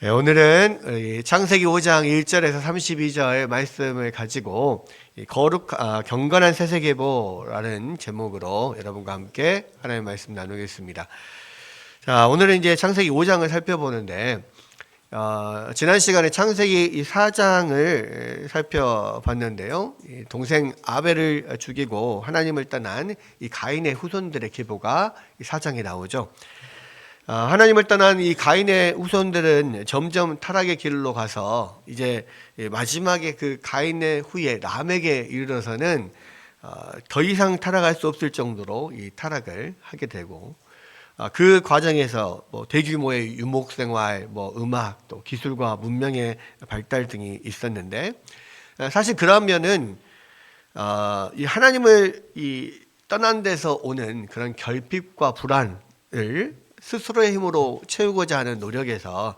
오늘은 이 창세기 5장 1절에서 32절 말씀을 가지고 경건한 세세계보라는 제목으로 여러분과 함께 하나님의 말씀 나누겠습니다. 자, 오늘은 이제 창세기 5장을 살펴보는데 지난 시간에 창세기 4장을 살펴봤는데요. 동생 아벨을 죽이고 하나님을 떠난 이 가인의 후손들의 계보가 이 4장에 나오죠. 하나님을 떠난 이 가인의 후손들은 점점 타락의 길로 가서 이제 마지막에 그 가인의 후예 람에게 이르러서는 더 이상 타락할 수 없을 정도로 이 타락을 하게 되고, 그 과정에서 뭐 대규모의 유목 생활, 뭐 음악, 또 기술과 문명의 발달 등이 있었는데, 사실 그러면은 이 하나님을 떠난 데서 오는 그런 결핍과 불안을 스스로의 힘으로 채우고자 하는 노력에서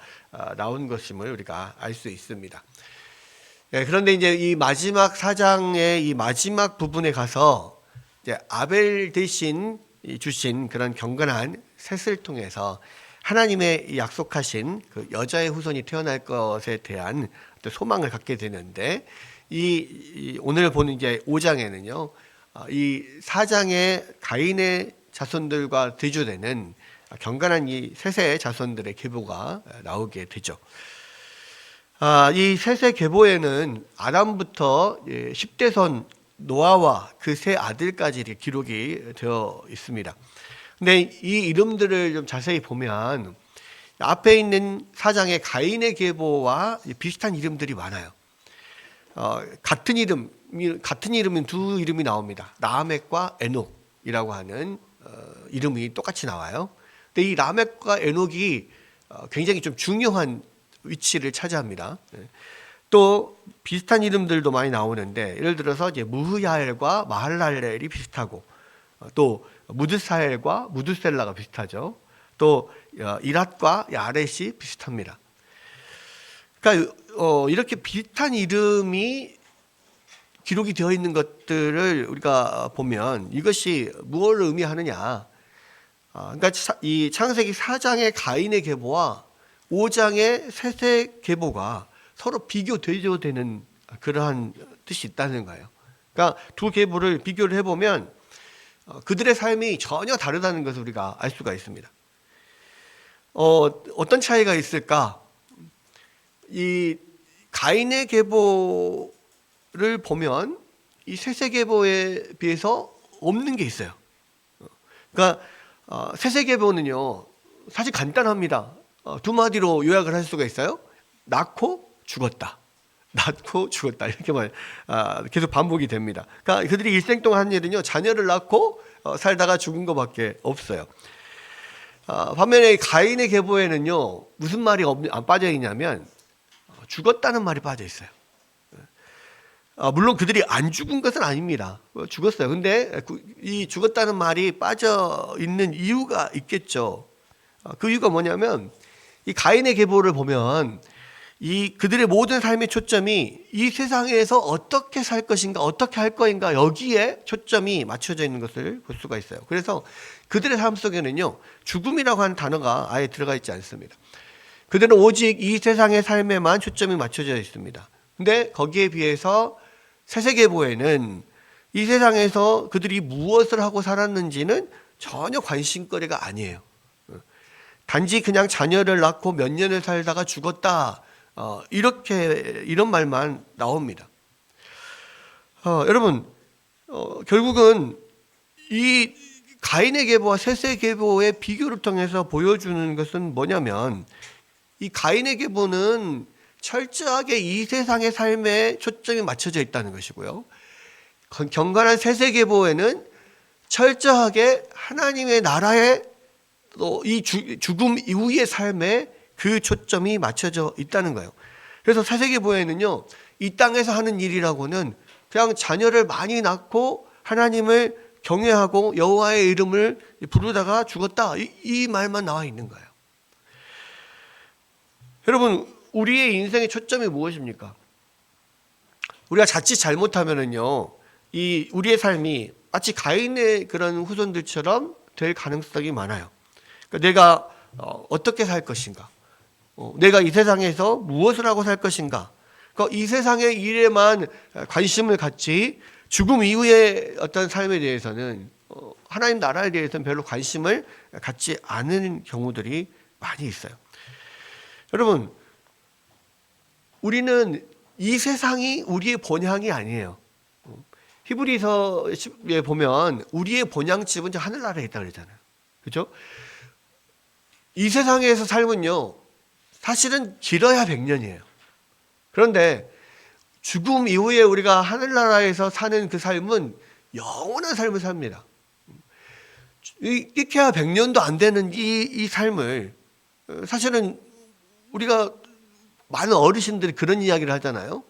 나온 것임을 우리가 알 수 있습니다. 그런데 이제 이 마지막 사장의 이 마지막 부분에 가서 이제 아벨 대신 주신 그런 경건한 셋을 통해서 하나님의 약속하신 그 여자의 후손이 태어날 것에 대한 소망을 갖게 되는데, 오늘 보는 이제 5장에는요, 이 사장의 가인의 자손들과 대조되는 경건한 이 셋의 자손들의 계보가 나오게 되죠. 이 셋의 계보에는 아담부터 10대손 노아와 그 세 아들까지 기록이 되어 있습니다. 근데 이 이름들을 좀 자세히 보면 앞에 있는 사장의 가인의 계보와 비슷한 이름들이 많아요. 같은 이름인 두 이름이 나옵니다. 라멕과 에녹이라고 하는 이름이 똑같이 나와요. 근데 이 라멕과 에녹이 굉장히 좀 중요한 위치를 차지합니다. 또 비슷한 이름들도 많이 나오는데, 예를 들어서 이제 무흐야엘과 마할랄렐이 비슷하고, 또 무드사엘과 무드셀라가 비슷하죠. 또 이랏과 야렛이 비슷합니다. 그러니까 이렇게 비슷한 이름이 기록이 되어 있는 것들을 우리가 보면 이것이 무엇을 의미하느냐? 그러니까 이 창세기 4장의 가인의 계보와 5장의 셋의 계보가 서로 비교 대조되는 그러한 뜻이 있다는 거예요. 그러니까 두 계보를 비교를 해보면 그들의 삶이 전혀 다르다는 것을 우리가 알 수가 있습니다. 어떤 차이가 있을까? 이 가인의 계보를 보면 이 셋의 계보에 비해서 없는 게 있어요. 그러니까 셋의 계보는요, 사실 간단합니다. 두 마디로 요약을 할 수가 있어요. 낳고 죽었다. 낳고 죽었다. 이렇게만 계속 반복이 됩니다. 그러니까 그들이 일생 동안 한 일은요, 자녀를 낳고 살다가 죽은 것밖에 없어요. 반면에 가인의 계보에는요, 무슨 말이 안 빠져 있냐면 죽었다는 말이 빠져 있어요. 물론 그들이 안 죽은 것은 아닙니다. 죽었어요. 근데 이 죽었다는 말이 빠져 있는 이유가 있겠죠. 그 이유가 뭐냐면, 이 가인의 계보를 보면 그들의 모든 삶의 초점이 이 세상에서 어떻게 살 것인가, 어떻게 할 것인가, 여기에 초점이 맞춰져 있는 것을 볼 수가 있어요. 그래서 그들의 삶 속에는요, 죽음이라고 하는 단어가 아예 들어가 있지 않습니다. 그들은 오직 이 세상의 삶에만 초점이 맞춰져 있습니다. 근데 거기에 비해서 셋의 계보에는 이 세상에서 그들이 무엇을 하고 살았는지는 전혀 관심거리가 아니에요. 단지 그냥 자녀를 낳고 몇 년을 살다가 죽었다, 이런 말만 나옵니다. 여러분, 결국은 이 가인의 계보와 셋의 계보의 비교를 통해서 보여주는 것은 뭐냐면, 이 가인의 계보는 철저하게 이 세상의 삶에 초점이 맞춰져 있다는 것이고요, 경건한 셋의 계보에는 철저하게 하나님의 나라에 또 이 죽음 이후의 삶에 그 초점이 맞춰져 있다는 거예요. 그래서 셋의 계보에는요, 이 땅에서 하는 일이라고는 그냥 자녀를 많이 낳고 하나님을 경외하고 여호와의 이름을 부르다가 죽었다, 이 말만 나와 있는 거예요. 여러분, 우리의 인생의 초점이 무엇입니까? 우리가 자칫 잘못하면은요, 우리의 삶이 마치 가인의 그런 후손들처럼 될 가능성이 많아요. 그러니까 내가 어떻게 살 것인가, 내가 이 세상에서 무엇을 하고 살 것인가. 그러니까 이 세상의 일에만 관심을 갖지 죽음 이후의 어떤 삶에 대해서는 하나님 나라에 대해서는 별로 관심을 갖지 않은 경우들이 많이 있어요. 여러분, 우리는 이 세상이 우리의 본향이 아니에요. 히브리서에 보면 우리의 본향집은 하늘나라에 있다 그러잖아요. 그렇죠? 이 세상에서 삶은요, 사실은 길어야 100년이에요. 그런데 죽음 이후에 우리가 하늘나라에서 사는 그 삶은 영원한 삶을 삽니다. 이케야 100년도 안 되는 이 삶을, 사실은 우리가 많은 어르신들이 그런 이야기를 하잖아요.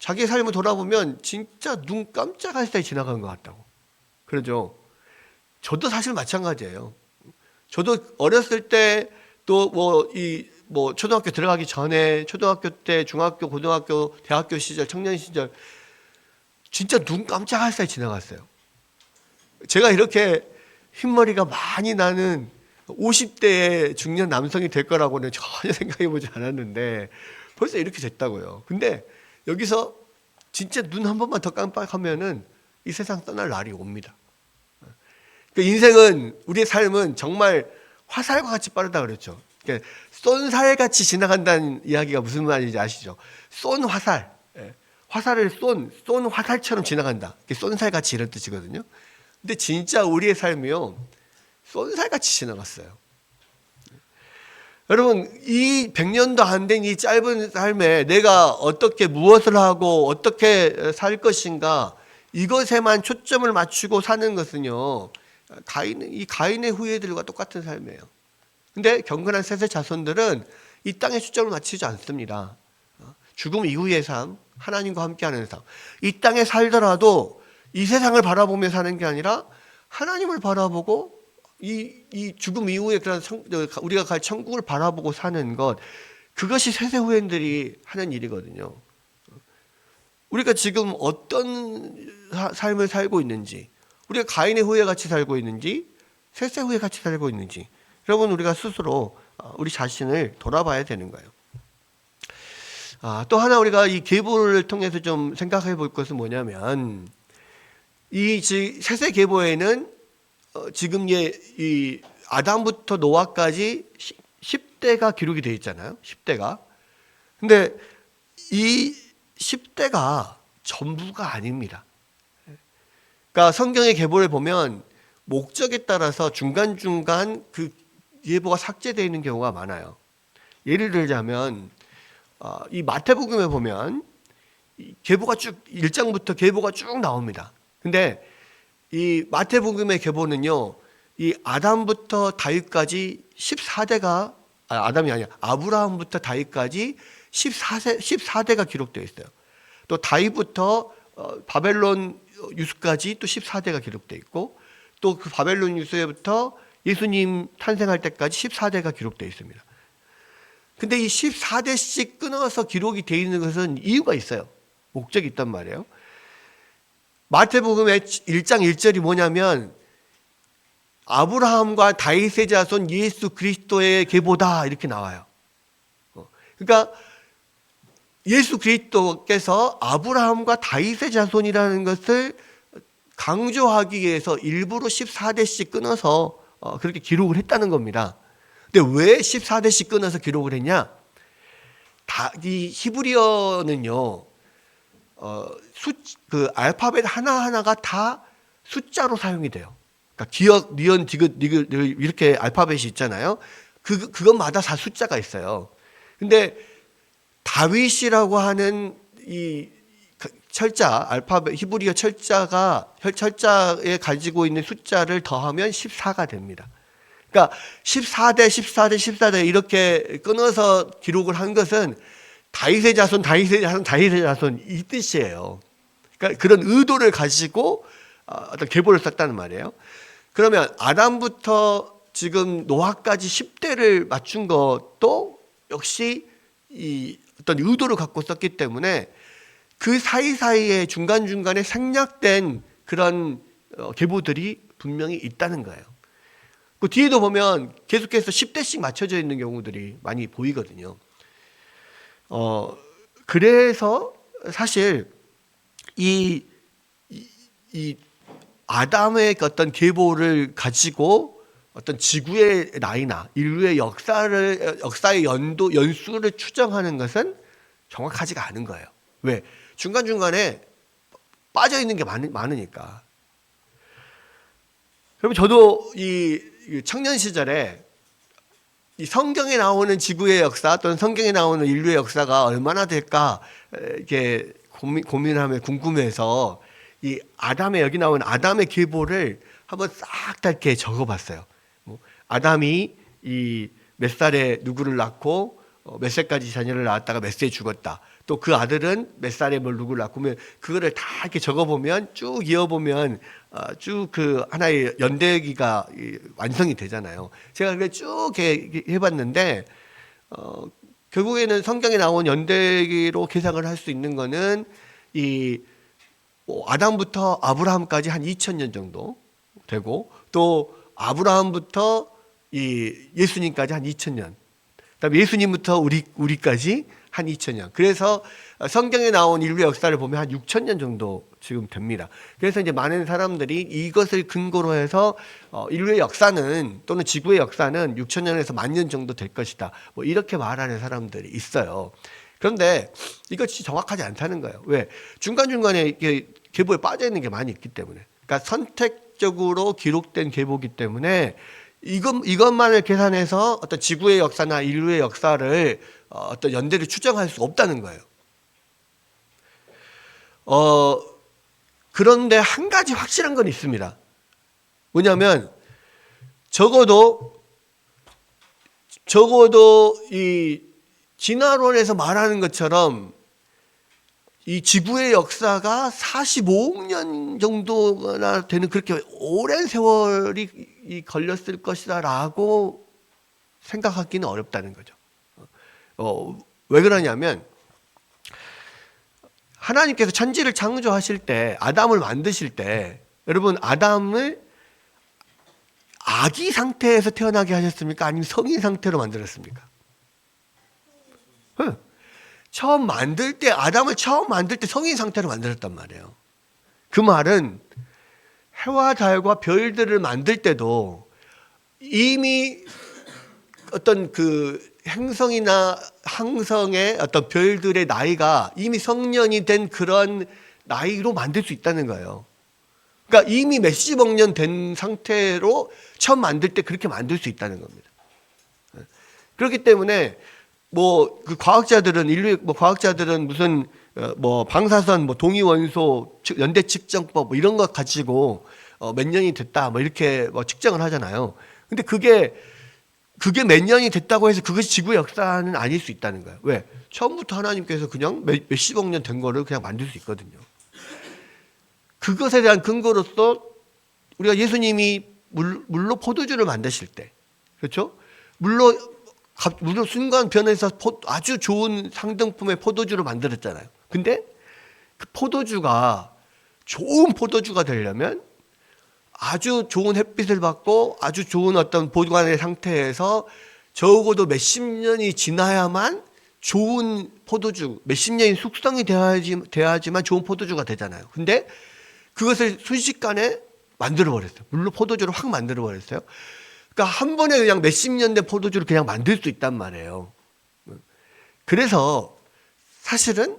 자기의 삶을 돌아보면 진짜 눈 깜짝할 사이 지나간 것 같다고. 그러죠. 저도 사실 마찬가지예요. 저도 어렸을 때 또 초등학교 들어가기 전에 초등학교 때, 중학교, 고등학교, 대학교 시절, 청년 시절 진짜 눈 깜짝할 사이 지나갔어요. 제가 이렇게 흰머리가 많이 나는 50대의 중년 남성이 될 거라고는 전혀 생각해 보지 않았는데 벌써 이렇게 됐다고요. 근데 여기서 진짜 눈 한 번만 더 깜빡하면은 이 세상 떠날 날이 옵니다. 그 인생은, 우리의 삶은 정말 화살과 같이 빠르다 그랬죠. 그러니까 쏜살같이 지나간다는 이야기가 무슨 말인지 아시죠? 쏜 화살, 화살을 쏜 화살처럼 지나간다. 쏜살같이 이런 뜻이거든요. 근데 진짜 우리의 삶이요, 쏜살같이 지나갔어요. 여러분, 이 100년도 안 된 이 짧은 삶에 내가 어떻게 무엇을 하고 어떻게 살 것인가, 이것에만 초점을 맞추고 사는 것은요, 가인의 후예들과 똑같은 삶이에요. 근데 경건한 셋의 자손들은 이 땅에 초점을 맞추지 않습니다. 죽음 이후의 삶, 하나님과 함께하는 삶. 이 땅에 살더라도 이 세상을 바라보며 사는 게 아니라 하나님을 바라보고 이 죽음 이후에 그런 우리가 갈 천국을 바라보고 사는 것, 그것이 셋의 후예들이 하는 일이거든요. 우리가 지금 어떤 삶을 살고 있는지, 우리가 가인의 후예 같이 살고 있는지 셋의 후예 같이 살고 있는지, 여러분 우리가 스스로 우리 자신을 돌아봐야 되는 거예요. 또 하나 우리가 이 계보를 통해서 좀 생각해 볼 것은 뭐냐면, 이 셋의 계보에는 지금 이 아담부터 노아까지 10대가 기록이 되어 있잖아요. 10대가. 근데 이 10대가 전부가 아닙니다. 그러니까 성경의 계보를 보면 목적에 따라서 중간중간 그 예보가 삭제되어 있는 경우가 많아요. 예를 들자면 이 마태복음에 보면 계보가 쭉 1장부터 계보가 쭉 나옵니다. 근데 이 마태복음의 계보는요, 이 아담부터 다윗까지 14대가 아담이 아니야, 아브라함부터 다윗까지 14대가 기록되어 있어요. 또 다윗부터 바벨론 유수까지 또 14대가 기록되어 있고, 또 그 바벨론 유수에부터 예수님 탄생할 때까지 14대가 기록되어 있습니다. 근데 이 14대씩 끊어서 기록이 되어 있는 것은 이유가 있어요. 목적이 있단 말이에요. 마태복음의 1장 1절이 뭐냐면, 아브라함과 다윗의 자손 예수 그리스도의 계보다 이렇게 나와요. 그러니까 예수 그리스도께서 아브라함과 다윗의 자손이라는 것을 강조하기 위해서 일부러 14대씩 끊어서 그렇게 기록을 했다는 겁니다. 근데 왜 14대씩 끊어서 기록을 했냐? 이 히브리어는요, 그 알파벳 하나하나가 다 숫자로 사용이 돼요. 그러니까 기역, 니은, 디귿, 니귿 이렇게 알파벳이 있잖아요. 그것마다 다 숫자가 있어요. 근데 다윗이라고 하는 이 철자, 알파벳 히브리어 철자에 가지고 있는 숫자를 더하면 14가 됩니다. 그러니까 14대 이렇게 끊어서 기록을 한 것은 다윗의 자손 이 뜻이에요. 그러니까 그런 의도를 가지고 어떤 계보를 썼다는 말이에요. 그러면 아담부터 지금 노아까지 10대를 맞춘 것도 역시 이 어떤 의도를 갖고 썼기 때문에 그 사이사이에 중간중간에 생략된 그런 계보들이 분명히 있다는 거예요. 그 뒤에도 보면 계속해서 10대씩 맞춰져 있는 경우들이 많이 보이거든요. 그래서 사실 이 아담의 어떤 계보를 가지고 어떤 지구의 나이나 인류의 역사의 연수를 추정하는 것은 정확하지가 않은 거예요. 왜? 중간중간에 빠져 있는 게 많으니까. 그럼 저도 이 청년 시절에 이 성경에 나오는 지구의 역사 또는 성경에 나오는 인류의 역사가 얼마나 될까 이렇게 고민하며 궁금해서 이 여기 나오는 아담의 계보를 한번 싹 다 이렇게 적어봤어요. 아담이 이 몇 살에 누구를 낳고 몇 살까지 자녀를 낳았다가 몇 세에 죽었다. 또 그 아들은 몇 살에 누구를 낳고 그거를 다 이렇게 적어보면 쭉 이어보면 쭉 그 하나의 연대기가 완성이 되잖아요. 제가 그게 쭉 해봤는데 결국에는 성경에 나온 연대기로 계산을 할 수 있는 거는 이 아담부터 아브라함까지 한 2000년 정도 되고 또 아브라함부터 이 예수님까지 한 2000년, 그다음에 예수님부터 우리까지 한 2000년. 그래서 성경에 나온 인류 역사를 보면 한 6000년 정도 지금 됩니다. 그래서 이제 많은 사람들이 이것을 근거로 해서 인류의 역사는 또는 지구의 역사는 6000년에서 10,000년 정도 될 것이다. 뭐 이렇게 말하는 사람들이 있어요. 그런데 이것이 정확하지 않다는 거예요. 왜? 중간중간에 이게 계보에 빠져 있는 게 많이 있기 때문에. 그러니까 선택적으로 기록된 계보이기 때문에 이것만을 계산해서 어떤 지구의 역사나 인류의 역사를 어떤 연대를 추정할 수 없다는 거예요. 그런데 한 가지 확실한 건 있습니다. 뭐냐면 적어도 이 진화론에서 말하는 것처럼 이 지구의 역사가 45억 년 정도나 되는 그렇게 오랜 세월이 걸렸을 것이다라고 생각하기는 어렵다는 거죠. 왜 그러냐면 하나님께서 천지를 창조하실 때 아담을 만드실 때 여러분 아담을 아기 상태에서 태어나게 하셨습니까? 아니면 성인 상태로 만들었습니까? 아담을 처음 만들 때 성인 상태로 만들었단 말이에요. 그 말은 해와 달과 별들을 만들 때도 이미 어떤 그 행성이나 항성의 어떤 별들의 나이가 이미 성년이 된 그런 나이로 만들 수 있다는 거예요. 그러니까 이미 몇십억 년 된 상태로 처음 만들 때 그렇게 만들 수 있다는 겁니다. 그렇기 때문에 그 과학자들은 무슨 방사선 동위 원소 연대 측정법 이런 것 가지고 몇 년이 됐다 이렇게 측정을 하잖아요. 근데 그게 몇 년이 됐다고 해서 그것이 지구의 역사는 아닐 수 있다는 거예요. 왜? 처음부터 하나님께서 그냥 몇십억 년 된 거를 그냥 만들 수 있거든요. 그것에 대한 근거로서 우리가 예수님이 물로 포도주를 만드실 때, 그렇죠? 물로 순간 변해서 아주 좋은 상등품의 포도주를 만들었잖아요. 근데 그 포도주가 좋은 포도주가 되려면 아주 좋은 햇빛을 받고 아주 좋은 어떤 보관의 상태에서 적어도 몇십 년이 지나야만 좋은 포도주, 몇십 년이 숙성이 돼야지만 좋은 포도주가 되잖아요. 근데 그것을 순식간에 만들어버렸어요. 물로 포도주를 확 만들어버렸어요. 그러니까 한 번에 그냥 몇십 년 된 포도주를 그냥 만들 수 있단 말이에요. 그래서 사실은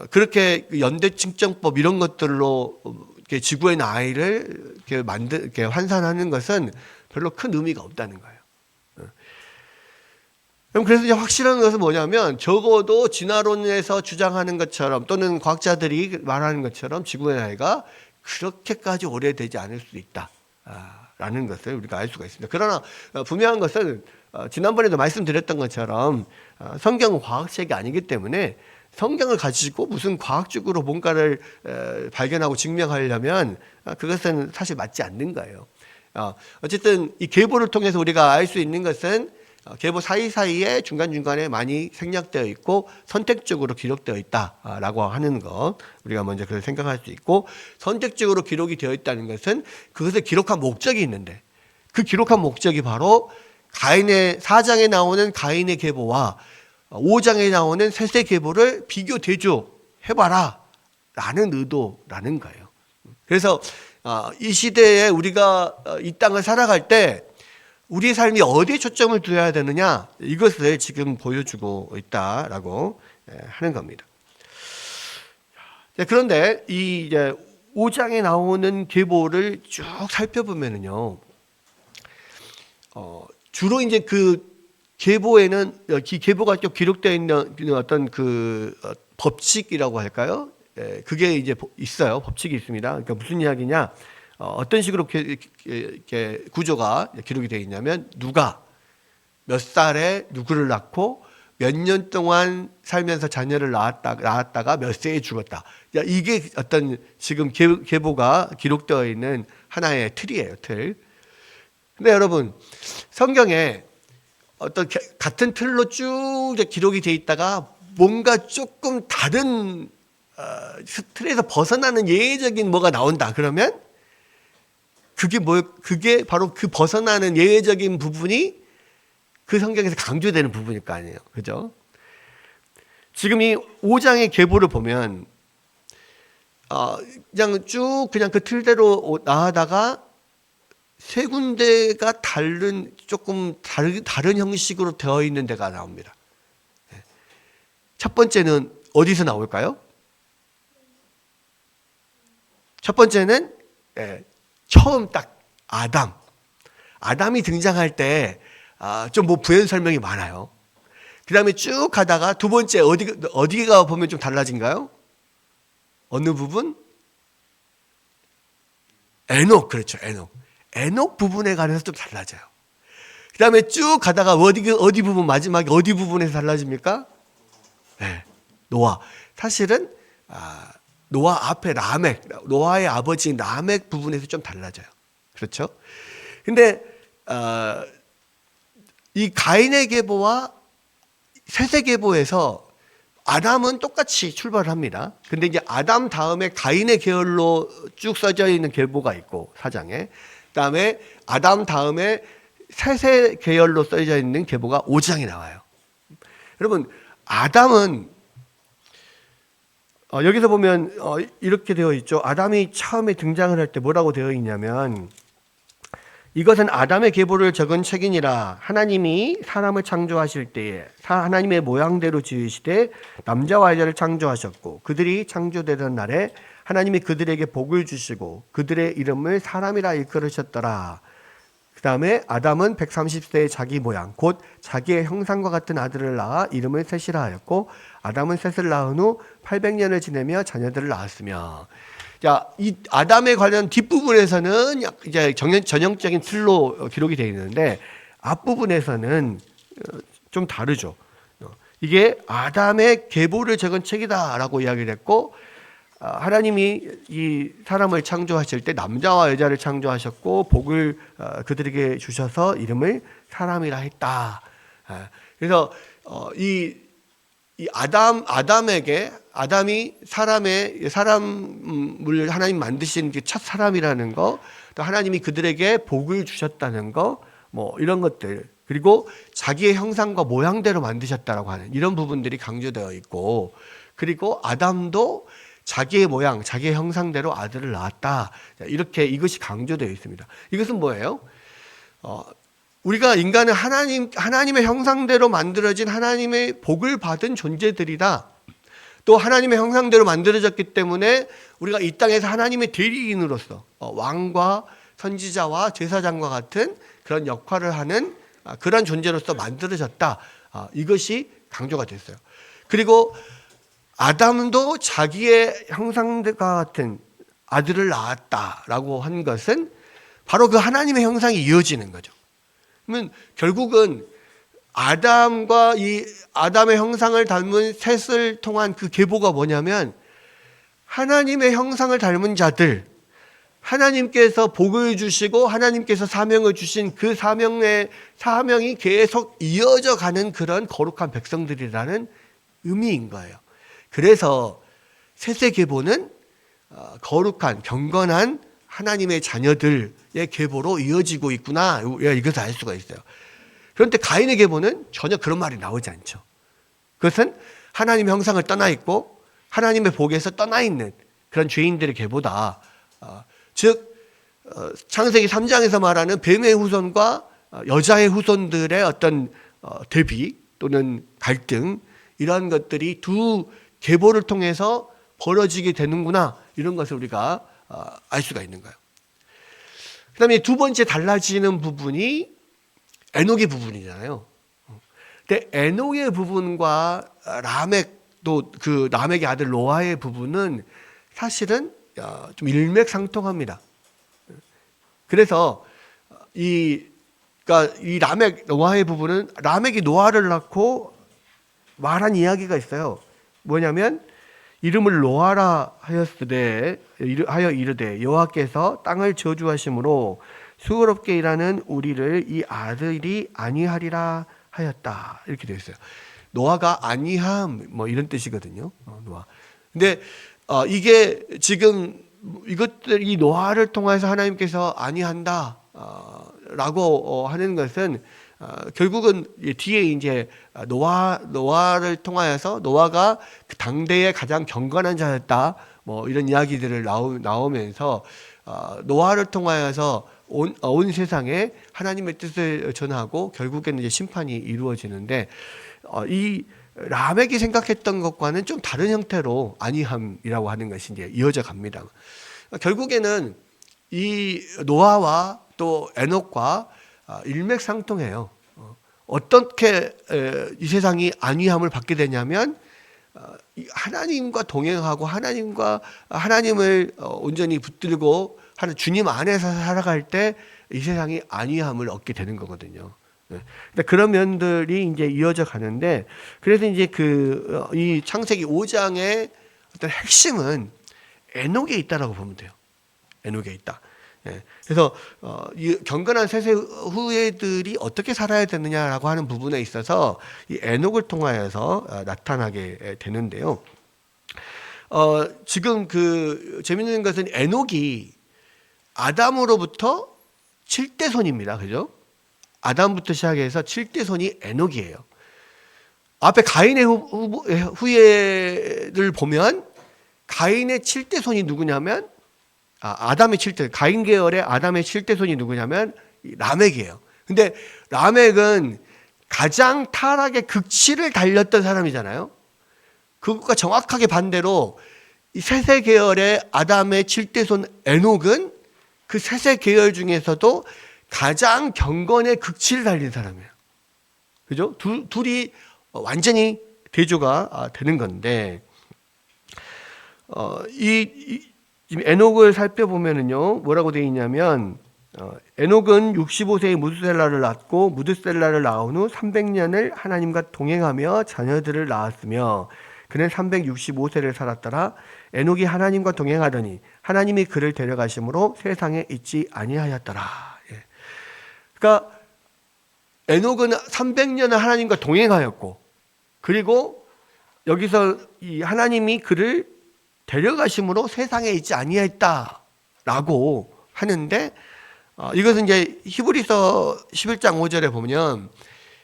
그렇게 연대 측정법 이런 것들로 이렇게 지구의 나이를 이렇게 환산하는 것은 별로 큰 의미가 없다는 거예요. 그래서 이제 확실한 것은 뭐냐면 적어도 진화론에서 주장하는 것처럼 또는 과학자들이 말하는 것처럼 지구의 나이가 그렇게까지 오래되지 않을 수 있다. 라는 것을 우리가 알 수가 있습니다. 그러나 분명한 것은 지난번에도 말씀드렸던 것처럼 성경은 과학책이 아니기 때문에 성경을 가지고 무슨 과학적으로 뭔가를 발견하고 증명하려면 그것은 사실 맞지 않는 거예요. 어쨌든 이 계보를 통해서 우리가 알 수 있는 것은 계보 사이사이에 중간중간에 많이 생략되어 있고 선택적으로 기록되어 있다라고 하는 것, 우리가 먼저 그걸 생각할 수 있고, 선택적으로 기록이 되어 있다는 것은 그것을 기록한 목적이 있는데 그 기록한 목적이 바로 가인의 4장에 나오는 가인의 계보와 5장에 나오는 셋의 계보를 비교 대조해봐라 라는 의도라는 거예요. 그래서 이 시대에 우리가 이 땅을 살아갈 때 우리의 삶이 어디에 초점을 두어야 되느냐, 이것을 지금 보여주고 있다라고 하는 겁니다. 그런데 이 5장에 나오는 계보를 쭉 살펴보면요, 주로 이제 그 계보에는 계보가 좀 기록되어 있는 어떤 그 법칙이라고 할까요? 그게 이제 있어요. 법칙이 있습니다. 그러니까 무슨 이야기냐? 어떤 식으로 이렇게 구조가 기록이 되어 있냐면, 누가 몇 살에 누구를 낳고 몇 년 동안 살면서 자녀를 낳았다가 몇 세에 죽었다. 이게 어떤 지금 계보가 기록되어 있는 하나의 틀이에요, 틀. 근데 여러분, 성경에 어떤 같은 틀로 쭉 기록이 돼 있다가 뭔가 조금 다른 틀에서 벗어나는 예외적인 뭐가 나온다. 그러면 그게 바로 그 벗어나는 예외적인 부분이 그 성경에서 강조되는 부분일 거 아니에요. 그죠? 지금 이 5장의 계보를 보면 그냥 쭉 그냥 그 틀대로 나가다가 세 군데가 조금 다른 형식으로 되어 있는 데가 나옵니다. 첫 번째는 어디서 나올까요? 첫 번째는 처음 딱 아담이 등장할 때 좀 뭐 부연 설명이 많아요. 그 다음에 쭉 가다가 두 번째 어디가 보면 좀 달라진가요? 어느 부분? 에녹, 그렇죠. 에녹 부분에 관해서 좀 달라져요. 그 다음에 쭉 가다가 어디 부분, 마지막에 어디 부분에서 달라집니까? 네, 노아. 사실은 노아 앞에 라멕, 노아의 아버지인 라멕 부분에서 좀 달라져요. 그렇죠? 근데 이 가인의 계보와 셋의 계보에서 아담은 똑같이 출발을 합니다. 근데 이제 아담 다음에 가인의 계열로 쭉 써져 있는 계보가 있고, 4장에. 그다음에 아담 다음에 셋의 계열로 써져 있는 계보가 5장에 나와요. 여러분, 아담은 여기서 보면 이렇게 되어 있죠. 아담이 처음에 등장을 할 때 뭐라고 되어 있냐면, 이것은 아담의 계보를 적은 책이니라. 하나님이 사람을 창조하실 때에 하나님의 모양대로 지으시되 남자와 여자를 창조하셨고, 그들이 창조되던 날에 하나님이 그들에게 복을 주시고 그들의 이름을 사람이라 일컬으셨더라. 그 다음에 아담은 130세의 자기 모양 곧 자기의 형상과 같은 아들을 낳아 이름을 셋이라 하였고, 아담은 셋을 낳은 후 800년을 지내며 자녀들을 낳았으며. 자, 이 아담에 관련 뒷부분에서는 이제 전형적인 틀로 기록이 되어 있는데, 앞부분에서는 좀 다르죠. 이게 아담의 계보를 적은 책이다라고 이야기를 했고, 하나님이 이 사람을 창조하실 때 남자와 여자를 창조하셨고 복을 그들에게 주셔서 이름을 사람이라 했다. 그래서 이 아담이 사람을 하나님 만드신 그 첫 사람이라는 거, 또 하나님이 그들에게 복을 주셨다는 거, 뭐 이런 것들, 그리고 자기의 형상과 모양대로 만드셨다라고 하는 이런 부분들이 강조되어 있고, 그리고 아담도 자기의 모양, 자기의 형상대로 아들을 낳았다. 이렇게 이것이 강조되어 있습니다. 이것은 뭐예요? 우리가 인간은 하나님의 형상대로 만들어진 하나님의 복을 받은 존재들이다. 또 하나님의 형상대로 만들어졌기 때문에 우리가 이 땅에서 하나님의 대리인으로서 왕과 선지자와 제사장과 같은 그런 역할을 하는 그런 존재로서 만들어졌다. 이것이 강조가 됐어요. 그리고 아담도 자기의 형상과 같은 아들을 낳았다라고 한 것은 바로 그 하나님의 형상이 이어지는 거죠. 그러면 결국은 아담과 이 아담의 형상을 닮은 셋을 통한 그 계보가 뭐냐면, 하나님의 형상을 닮은 자들, 하나님께서 복을 주시고 하나님께서 사명을 주신 그 사명이 계속 이어져 가는 그런 거룩한 백성들이라는 의미인 거예요. 그래서 셋의 계보는 거룩한 경건한 하나님의 자녀들의 계보로 이어지고 있구나, 이것을 알 수가 있어요. 그런데 가인의 계보는 전혀 그런 말이 나오지 않죠. 그것은 하나님의 형상을 떠나 있고 하나님의 복에서 떠나 있는 그런 죄인들의 계보다. 즉 창세기 3장에서 말하는 뱀의 후손과 여자의 후손들의 어떤 대비 또는 갈등, 이러한 것들이 두 계보를 통해서 벌어지게 되는구나, 이런 것을 우리가 알 수가 있는 거예요. 그 다음에 두 번째 달라지는 부분이 에녹의 부분이잖아요. 근데 에녹의 부분과 라멕도 그 라멕의 아들 노아의 부분은 사실은 좀 일맥상통합니다. 그래서 그러니까 이 라멕 노아의 부분은 라멕이 노아를 낳고 말한 이야기가 있어요. 뭐냐면 이름을 노아라 하여 이르되 여호와께서 땅을 저주하심으로 수고롭게 일하는 우리를 이 아들이 아니하리라 하였다, 이렇게 되어 있어요. 노아가 아니함 뭐 이런 뜻이거든요. 노아. 근데 이게 지금 이것들이 노아를 통해서 하나님께서 아니한다 라고 하는 것은 결국은 뒤에 이제 노아를 통하여서 노아가 그 당대의 가장 경건한 자였다, 뭐 이런 이야기들을 나오면서 노아를 통하여서 온 세상에 하나님의 뜻을 전하고 결국에는 이제 심판이 이루어지는데, 이 라멕이 생각했던 것과는 좀 다른 형태로 아니함이라고 하는 것이 이제 이어져 갑니다. 결국에는 이 노아와 또 에녹과 일맥상통해요. 어떻게 이 세상이 안위함을 받게 되냐면 하나님과 동행하고 하나님을 온전히 붙들고 하는 주님 안에서 살아갈 때 이 세상이 안위함을 얻게 되는 거거든요. 그런 면들이 이제 이어져 가는데, 그래서 이제 이 창세기 5장의 어떤 핵심은 에녹에 있다라고 보면 돼요. 에녹에 있다. 그래서 이 경건한 세세 후예들이 어떻게 살아야 되느냐라고 하는 부분에 있어서 이 에녹을 통하여서 나타나게 되는데요. 지금 재밌는 것은 에녹이 아담으로부터 7대 손입니다. 그죠? 아담부터 시작해서 7대 손이 에녹이에요. 앞에 가인의 후예를 보면 가인의 7대 손이 누구냐면 아담의 7대, 가인 계열의 아담의 7대 손이 누구냐면 라멕이에요. 근데 라멕은 가장 타락의 극치를 달렸던 사람이잖아요. 그것과 정확하게 반대로 이 셋의 계열의 아담의 7대 손 에녹은 그 셋의 계열 중에서도 가장 경건의 극치를 달린 사람이에요. 그죠? 둘이 완전히 대조가 되는 건데, 지금 에녹을 살펴보면은요, 뭐라고 되어 있냐면, 에녹은 65세에 무드셀라를 낳고 무드셀라를 낳은 후 300년을 하나님과 동행하며 자녀들을 낳았으며 그는 365세를 살았더라. 에녹이 하나님과 동행하더니 하나님이 그를 데려가심으로 세상에 있지 아니하였더라. 그러니까 에녹은 300년을 하나님과 동행하였고, 그리고 여기서 이 하나님이 그를 데려가심으로 세상에 있지 아니하였다라고 하는데, 이것은 이제 히브리서 11장 5절에 보면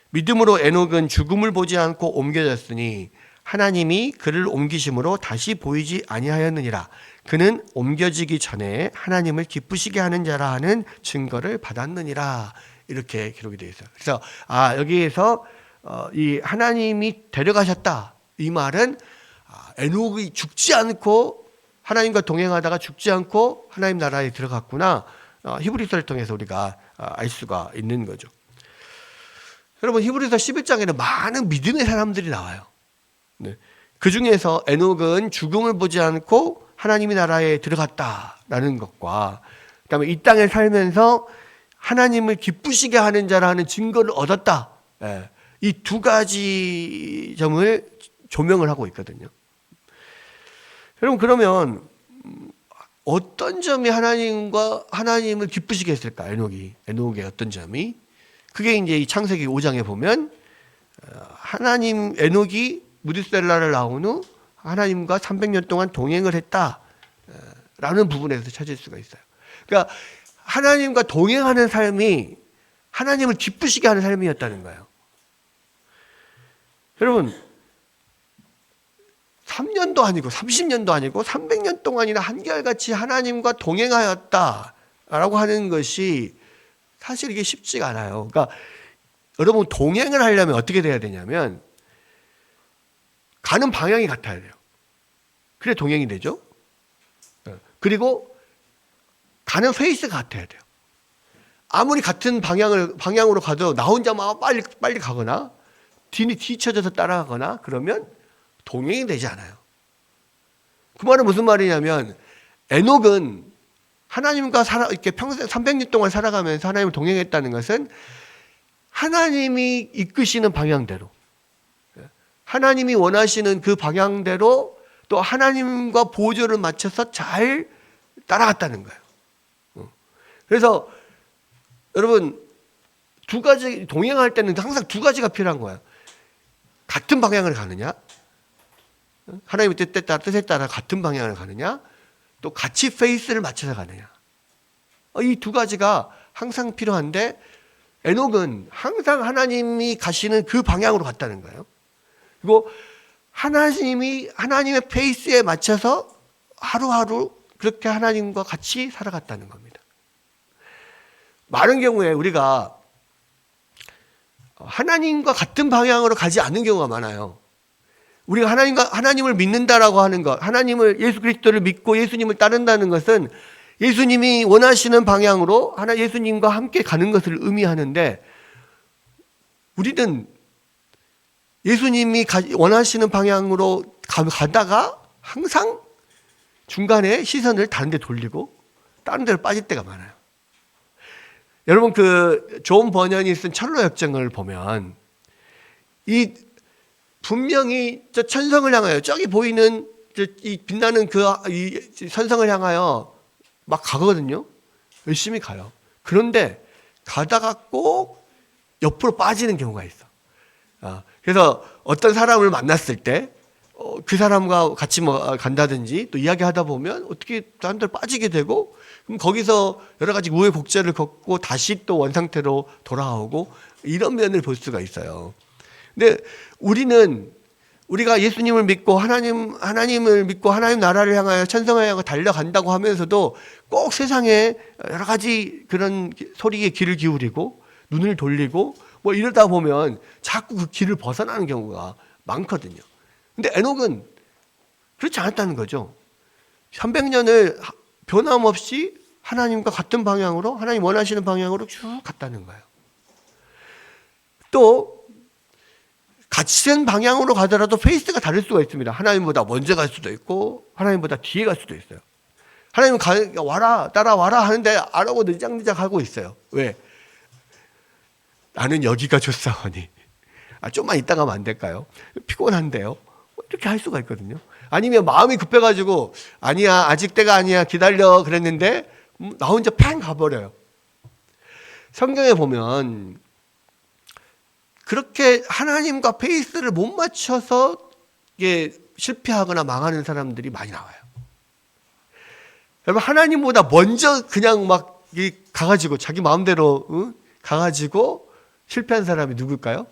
믿음으로 에녹은 죽음을 보지 않고 옮겨졌으니 하나님이 그를 옮기심으로 다시 보이지 아니하였느니라. 그는 옮겨지기 전에 하나님을 기쁘시게 하는 자라 하는 증거를 받았느니라. 이렇게 기록이 되어 있어요. 그래서 여기에서 이 하나님이 데려가셨다, 이 말은 에녹이 죽지 않고 하나님과 동행하다가 죽지 않고 하나님 나라에 들어갔구나, 히브리서를 통해서 우리가 알 수가 있는 거죠. 여러분, 히브리서 11장에는 많은 믿음의 사람들이 나와요. 그 중에서 에녹은 죽음을 보지 않고 하나님의 나라에 들어갔다라는 것과, 그 다음에 이 땅에 살면서 하나님을 기쁘시게 하는 자라는 증거를 얻었다, 이 두 가지 점을 조명을 하고 있거든요. 여러분, 그러면 어떤 점이 하나님을 기쁘시게 했을까? 에녹의 어떤 점이? 그게 이제 이 창세기 5장에 보면 에녹이 무드셀라를 낳은 후 하나님과 300년 동안 동행을 했다라는 부분에서 찾을 수가 있어요. 그러니까 하나님과 동행하는 삶이 하나님을 기쁘시게 하는 삶이었다는 거예요. 여러분, 3년도 아니고 30년도 아니고 300년 동안이나 한결같이 하나님과 동행하였다라고 하는 것이 사실 이게 쉽지가 않아요. 그러니까 여러분, 동행을 하려면 어떻게 돼야 되냐면 가는 방향이 같아야 돼요. 그래 동행이 되죠. 그리고 가는 페이스가 같아야 돼요. 아무리 같은 방향으로 가도 나 혼자 막 빨리 가거나 뒤쳐져서 따라가거나 그러면 동행이 되지 않아요. 그 말은 무슨 말이냐면 에녹은 하나님과 이렇게 평생 300년 동안 살아가면서 하나님을 동행했다는 것은 하나님이 이끄시는 방향대로, 하나님이 원하시는 그 방향대로 또 하나님과 보조를 맞춰서 잘 따라갔다는 거예요. 그래서 여러분, 두 가지 동행할 때는 항상 두 가지가 필요한 거예요. 같은 방향을 가느냐, 하나님의 뜻에 따라 같은 방향을 가느냐, 또 같이 페이스를 맞춰서 가느냐. 이 두 가지가 항상 필요한데 에녹은 항상 하나님이 가시는 그 방향으로 갔다는 거예요. 그리고 하나님의 페이스에 맞춰서 하루하루 그렇게 하나님과 같이 살아갔다는 겁니다. 많은 경우에 우리가 하나님과 같은 방향으로 가지 않는 경우가 많아요. 우리가 하나님을 믿는다라고 하는 것, 예수 그리스도를 믿고 예수님을 따른다는 것은 예수님이 원하시는 방향으로 예수님과 함께 가는 것을 의미하는데, 우리는 예수님이 원하시는 방향으로 가다가 항상 중간에 시선을 다른 데 돌리고 다른 데로 빠질 때가 많아요. 여러분, 존 버년이 쓴 철로 역정을 보면 분명히 저 천성을 향하여, 저기 보이는 이 빛나는 이 천성을 향하여 막 가거든요. 열심히 가요. 그런데 가다가 꼭 옆으로 빠지는 경우가 있어. 그래서 어떤 사람을 만났을 때 그 사람과 같이 간다든지 또 이야기하다 보면 어떻게 다른 데로 빠지게 되고, 그럼 거기서 여러 가지 우여곡절을 겪고 다시 또 원상태로 돌아오고, 이런 면을 볼 수가 있어요. 근데 우리가 예수님을 믿고 하나님을 믿고 하나님 나라를 향하여 천성을 향하여 달려간다고 하면서도 꼭 세상에 여러 가지 그런 소리에 귀를 기울이고 눈을 돌리고 이러다 보면 자꾸 그 길을 벗어나는 경우가 많거든요. 근데 에녹은 그렇지 않았다는 거죠. 300년을 변함없이 하나님과 같은 방향으로, 하나님 원하시는 방향으로 쭉 갔다는 거예요. 또 같은 방향으로 가더라도 페이스가 다를 수가 있습니다. 하나님보다 먼저 갈 수도 있고 하나님보다 뒤에 갈 수도 있어요. 하나님은 와라, 따라와라 하는데 안 오고 느작느작 하고 있어요. 왜? 나는 여기가 좋사오니 좀만 이따 가면 안 될까요? 피곤한데요. 이렇게 할 수가 있거든요. 아니면 마음이 급해가지고 아니야, 아직 때가 아니야, 기다려 그랬는데 나 혼자 팽 가버려요. 성경에 보면 그렇게 하나님과 페이스를 못 맞춰서 이게 실패하거나 망하는 사람들이 많이 나와요. 여러분, 하나님보다 먼저 그냥 막 가가지고 자기 마음대로 가가지고 실패한 사람이 누굴까요?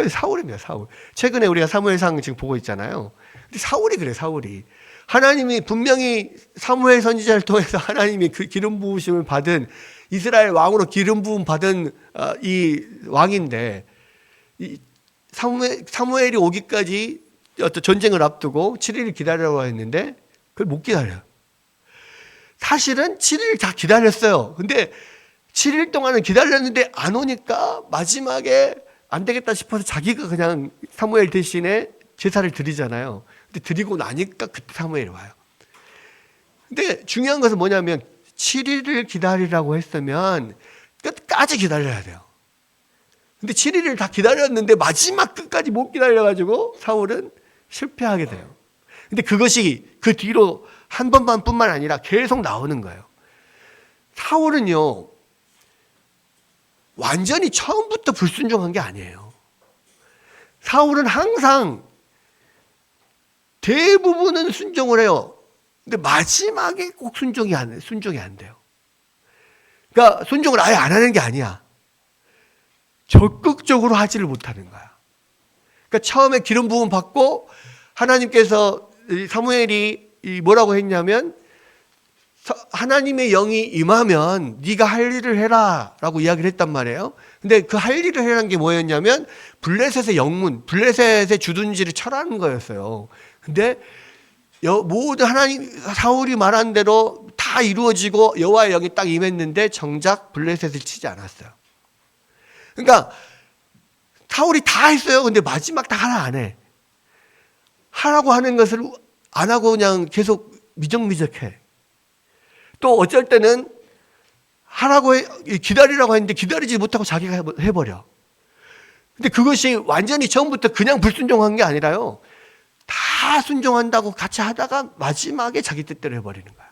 사울입니다. 사울. 최근에 우리가 사무엘상 지금 보고 있잖아요. 근데 사울이 그래, 사울이. 하나님이 분명히 사무엘 선지자를 통해서 하나님이 그 기름 부으심을 받은 이스라엘 왕으로 기름 부음 받은 이 왕인데, 사무엘이 오기까지 어떤 전쟁을 앞두고 7일을 기다리라고 했는데 그걸 못 기다려요. 사실은 7일 다 기다렸어요. 근데 7일 동안은 기다렸는데 안 오니까 마지막에 안 되겠다 싶어서 자기가 그냥 사무엘 대신에 제사를 드리잖아요. 근데 드리고 나니까 그때 사무엘이 와요. 근데 중요한 것은 뭐냐면 7일을 기다리라고 했으면 끝까지 기다려야 돼요. 근데 7일을 다 기다렸는데 마지막 끝까지 못 기다려가지고 사울은 실패하게 돼요. 근데 그것이 그 뒤로 한 번만뿐만 아니라 계속 나오는 거예요. 사울은요, 완전히 처음부터 불순종한 게 아니에요. 사울은 항상 대부분은 순종을 해요. 근데 마지막에 꼭 순종이 안 돼요. 그러니까 순종을 아예 안 하는 게 아니야. 적극적으로 하지를 못하는 거야. 그러니까 처음에 기름 부음 받고 하나님께서 사무엘이 뭐라고 했냐면 하나님의 영이 임하면 네가 할 일을 해라 라고 이야기를 했단 말이에요. 근데 그 할 일을 해라는 게 뭐였냐면 블레셋의 영문, 블레셋의 주둔지를 철하는 거였어요. 근데 모든 사울이 말한 대로 다 이루어지고 여호와의 영이 딱 임했는데 정작 블레셋을 치지 않았어요. 그러니까 사울이 다 했어요. 근데 마지막 다 하나 안 해. 하라고 하는 것을 안 하고 그냥 계속 미적미적해. 또 어쩔 때는 하라고 기다리라고 했는데 기다리지 못하고 자기가 해버려. 근데 그것이 완전히 처음부터 그냥 불순종한 게 아니라요. 다 순종한다고 같이 하다가 마지막에 자기 뜻대로 해버리는 거야.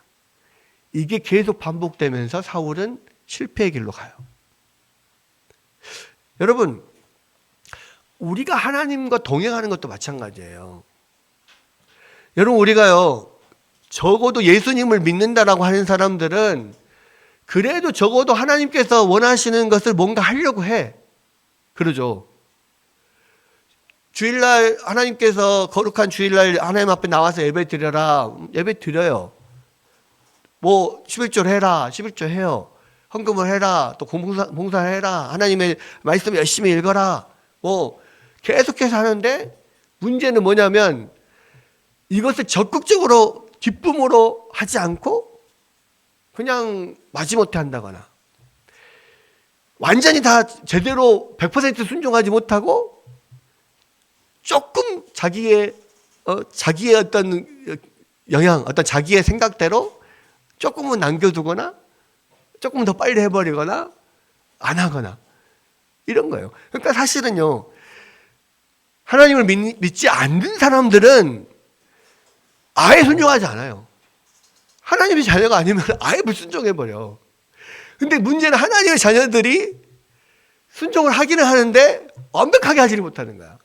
이게 계속 반복되면서 사울은 실패의 길로 가요. 여러분, 우리가 하나님과 동행하는 것도 마찬가지예요. 여러분, 우리가요, 적어도 예수님을 믿는다라고 하는 사람들은 그래도 적어도 하나님께서 원하시는 것을 뭔가 하려고 해. 그러죠. 주일날 하나님께서 거룩한 주일날 하나님 앞에 나와서 예배 드려라. 예배 드려요. 뭐 11조 해라. 11조 해요. 헌금을 해라. 또 봉사를 해라. 하나님의 말씀 열심히 읽어라. 뭐 계속해서 하는데 문제는 뭐냐면 이것을 적극적으로 기쁨으로 하지 않고 그냥 마지못해 한다거나 완전히 다 제대로 100% 순종하지 못하고 조금 자기의 어떤 영향, 어떤 자기의 생각대로 조금은 남겨두거나 조금 더 빨리 해버리거나 안 하거나 이런 거예요. 그러니까 사실은요, 하나님을 믿지 않는 사람들은 아예 순종하지 않아요. 하나님의 자녀가 아니면 아예 불순종해버려. 근데 문제는 하나님의 자녀들이 순종을 하기는 하는데 완벽하게 하지를 못하는 거야.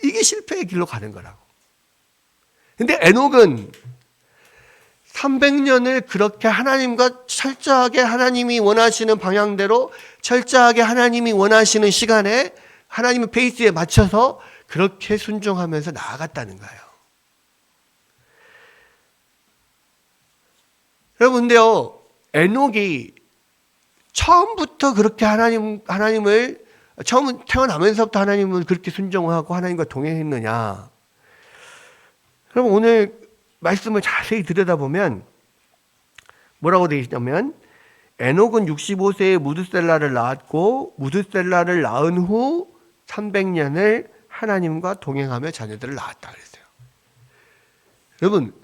이게 실패의 길로 가는 거라고. 근데 에녹은 300년을 그렇게 하나님과 철저하게 하나님이 원하시는 방향대로 철저하게 하나님이 원하시는 시간에 하나님의 페이스에 맞춰서 그렇게 순종하면서 나아갔다는 거예요. 여러분, 근데요, 에녹이 처음부터 그렇게 하나님을 처음 태어나면서부터 하나님을 그렇게 순종하고 하나님과 동행했느냐? 그럼 오늘 말씀을 자세히 들여다보면 뭐라고 되어 있냐면 에녹은 65세에 무드셀라를 낳았고 무드셀라를 낳은 후 300년을 하나님과 동행하며 자녀들을 낳았다 그랬어요. 여러분,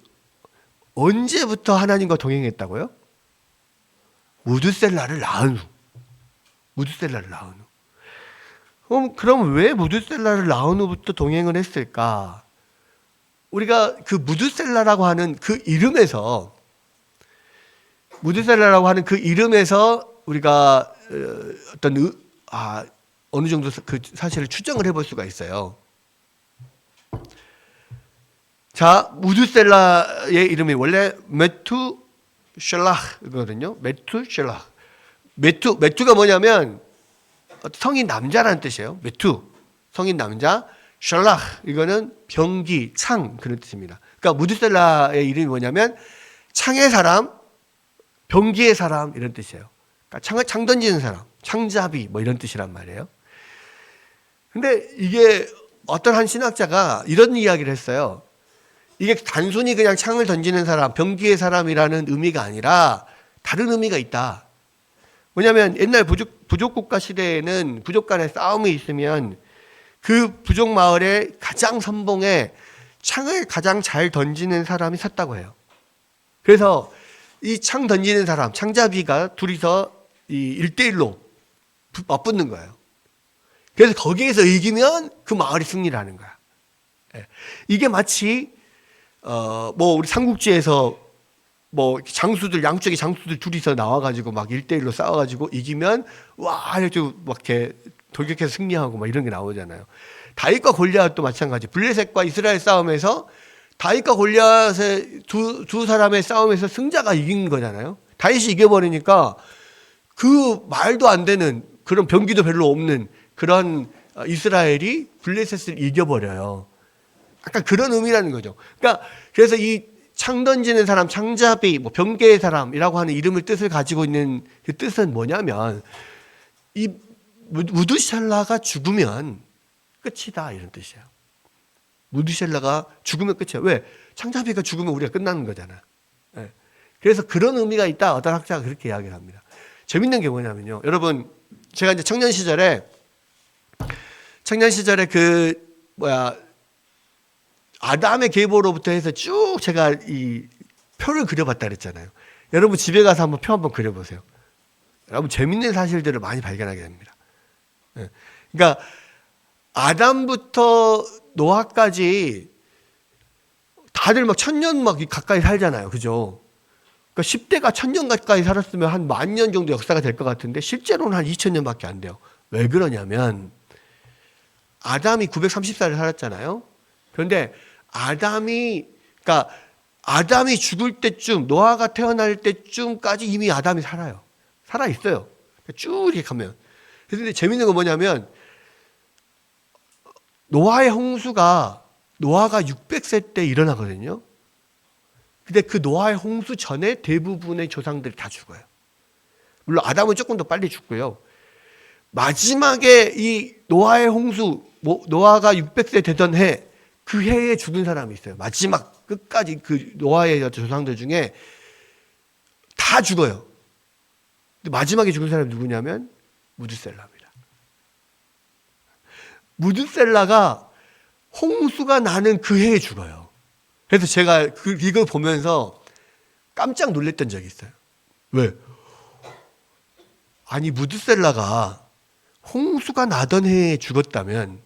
언제부터 하나님과 동행했다고요? 무드셀라를 낳은 후. 무드셀라를 낳은 후. 그럼 왜 무드셀라를 낳은 후부터 동행을 했을까? 우리가 그 무드셀라라고 하는 그 이름에서 우리가 어느 정도 그 사실을 추정을 해볼 수가 있어요. 자, 무드셀라의 이름이 원래 메투셀라거든요. 메투가 뭐냐면 성인 남자라는 뜻이에요. 메투, 성인 남자. 샬라흐, 이거는 병기, 창, 그런 뜻입니다. 그러니까 무드셀라의 이름이 뭐냐면 창의 사람, 병기의 사람, 이런 뜻이에요. 그러니까 창 던지는 사람, 창잡이, 뭐 이런 뜻이란 말이에요. 근데 이게 어떤 한 신학자가 이런 이야기를 했어요. 이게 단순히 그냥 창을 던지는 사람, 병기의 사람이라는 의미가 아니라 다른 의미가 있다. 뭐냐면 옛날 부족 국가 시대에는 부족 간의 싸움이 있으면 그 부족 마을에 가장 선봉에 창을 가장 잘 던지는 사람이 섰다고 해요. 그래서 이 창 던지는 사람, 창잡이가 둘이서 이 1대1로 맞붙는 거예요. 그래서 거기에서 이기면 그 마을이 승리를 하는 거야. 이게 마치 우리 삼국지에서 양쪽에 장수들 둘이서 나와가지고 막 1대1로 싸워가지고 이기면 이렇게 막 이렇게 돌격해서 승리하고 막 이런 게 나오잖아요. 다윗과 골리앗도 마찬가지. 블레셋과 이스라엘 싸움에서 다윗과 골리앗의 두 사람의 싸움에서 승자가 이긴 거잖아요. 다윗이 이겨버리니까 그 말도 안 되는 그런 병기도 별로 없는 그런 이스라엘이 블레셋을 이겨버려요. 약간 그런 의미라는 거죠. 그러니까 그래서 이 창 던지는 사람, 창잡이, 뭐 병개의 사람이라고 하는 이름을 뜻을 가지고 있는 그 뜻은 뭐냐면 이 무드샬라가 죽으면 끝이다 이런 뜻이에요. 무드샬라가 죽으면 끝이에요. 왜? 창잡이가 죽으면 우리가 끝나는 거잖아. 네. 그래서 그런 의미가 있다. 어떤 학자가 그렇게 이야기를 합니다. 재밌는 게 뭐냐면요. 여러분, 제가 이제 청년 시절에 아담의 계보로부터 해서 쭉 제가 이 표를 그려봤다 그랬잖아요. 여러분 집에 가서 한번 표 한번 그려보세요. 여러분 재밌는 사실들을 많이 발견하게 됩니다. 네. 그러니까 아담부터 노아까지 다들 막 1000년 막 가까이 살잖아요. 그죠? 그러니까 10대가 1000년 가까이 살았으면 한 10,000년 정도 역사가 될 것 같은데 실제로는 한 2000년밖에 안 돼요. 왜 그러냐면 아담이 930살을 살았잖아요. 그런데 아담이 죽을 때쯤, 노아가 태어날 때쯤까지 이미 아담이 살아요. 살아 있어요. 쭉 이렇게 가면. 그런데 재밌는 건 뭐냐면 노아의 홍수가 노아가 600세 때 일어나거든요. 근데 그 노아의 홍수 전에 대부분의 조상들이 다 죽어요. 물론 아담은 조금 더 빨리 죽고요. 마지막에 이 노아의 홍수, 노아가 600세 되던 해, 그 해에 죽은 사람이 있어요. 마지막 끝까지 그 노아의 조상들 중에 다 죽어요. 근데 마지막에 죽은 사람이 누구냐면 무드셀라입니다. 무드셀라가 홍수가 나는 그 해에 죽어요. 그래서 제가 이걸 보면서 깜짝 놀랐던 적이 있어요. 왜? 아니 무드셀라가 홍수가 나던 해에 죽었다면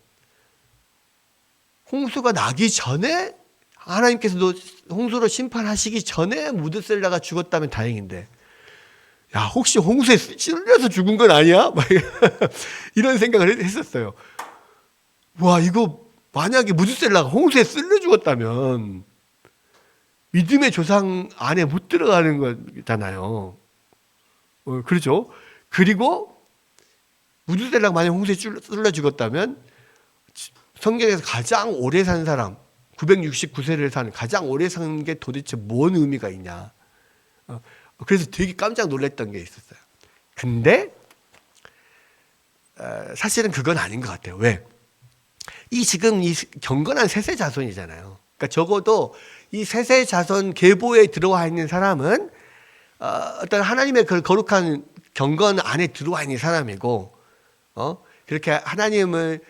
홍수가 나기 전에 하나님께서도 홍수로 심판하시기 전에 무드셀라가 죽었다면 다행인데 야 혹시 홍수에 찔려서 죽은 건 아니야? 막 이런 생각을 했었어요. 와 이거 만약에 무드셀라가 홍수에 쓸려 죽었다면 믿음의 조상 안에 못 들어가는 거잖아요. 그렇죠? 그리고 무드셀라가 만약 홍수에 쓸려 죽었다면 성경에서 가장 오래 산 사람 969세를 산 가장 오래 산 게 도대체 뭔 의미가 있냐. 그래서 되게 깜짝 놀랐던 게 있었어요. 근데 사실은 그건 아닌 것 같아요. 왜? 지금 이 경건한 셋의 자손이잖아요. 그러니까 적어도 이 셋의 자손 계보에 들어와 있는 사람은 어떤 하나님의 그 거룩한 경건 안에 들어와 있는 사람이고, 그렇게 하나님을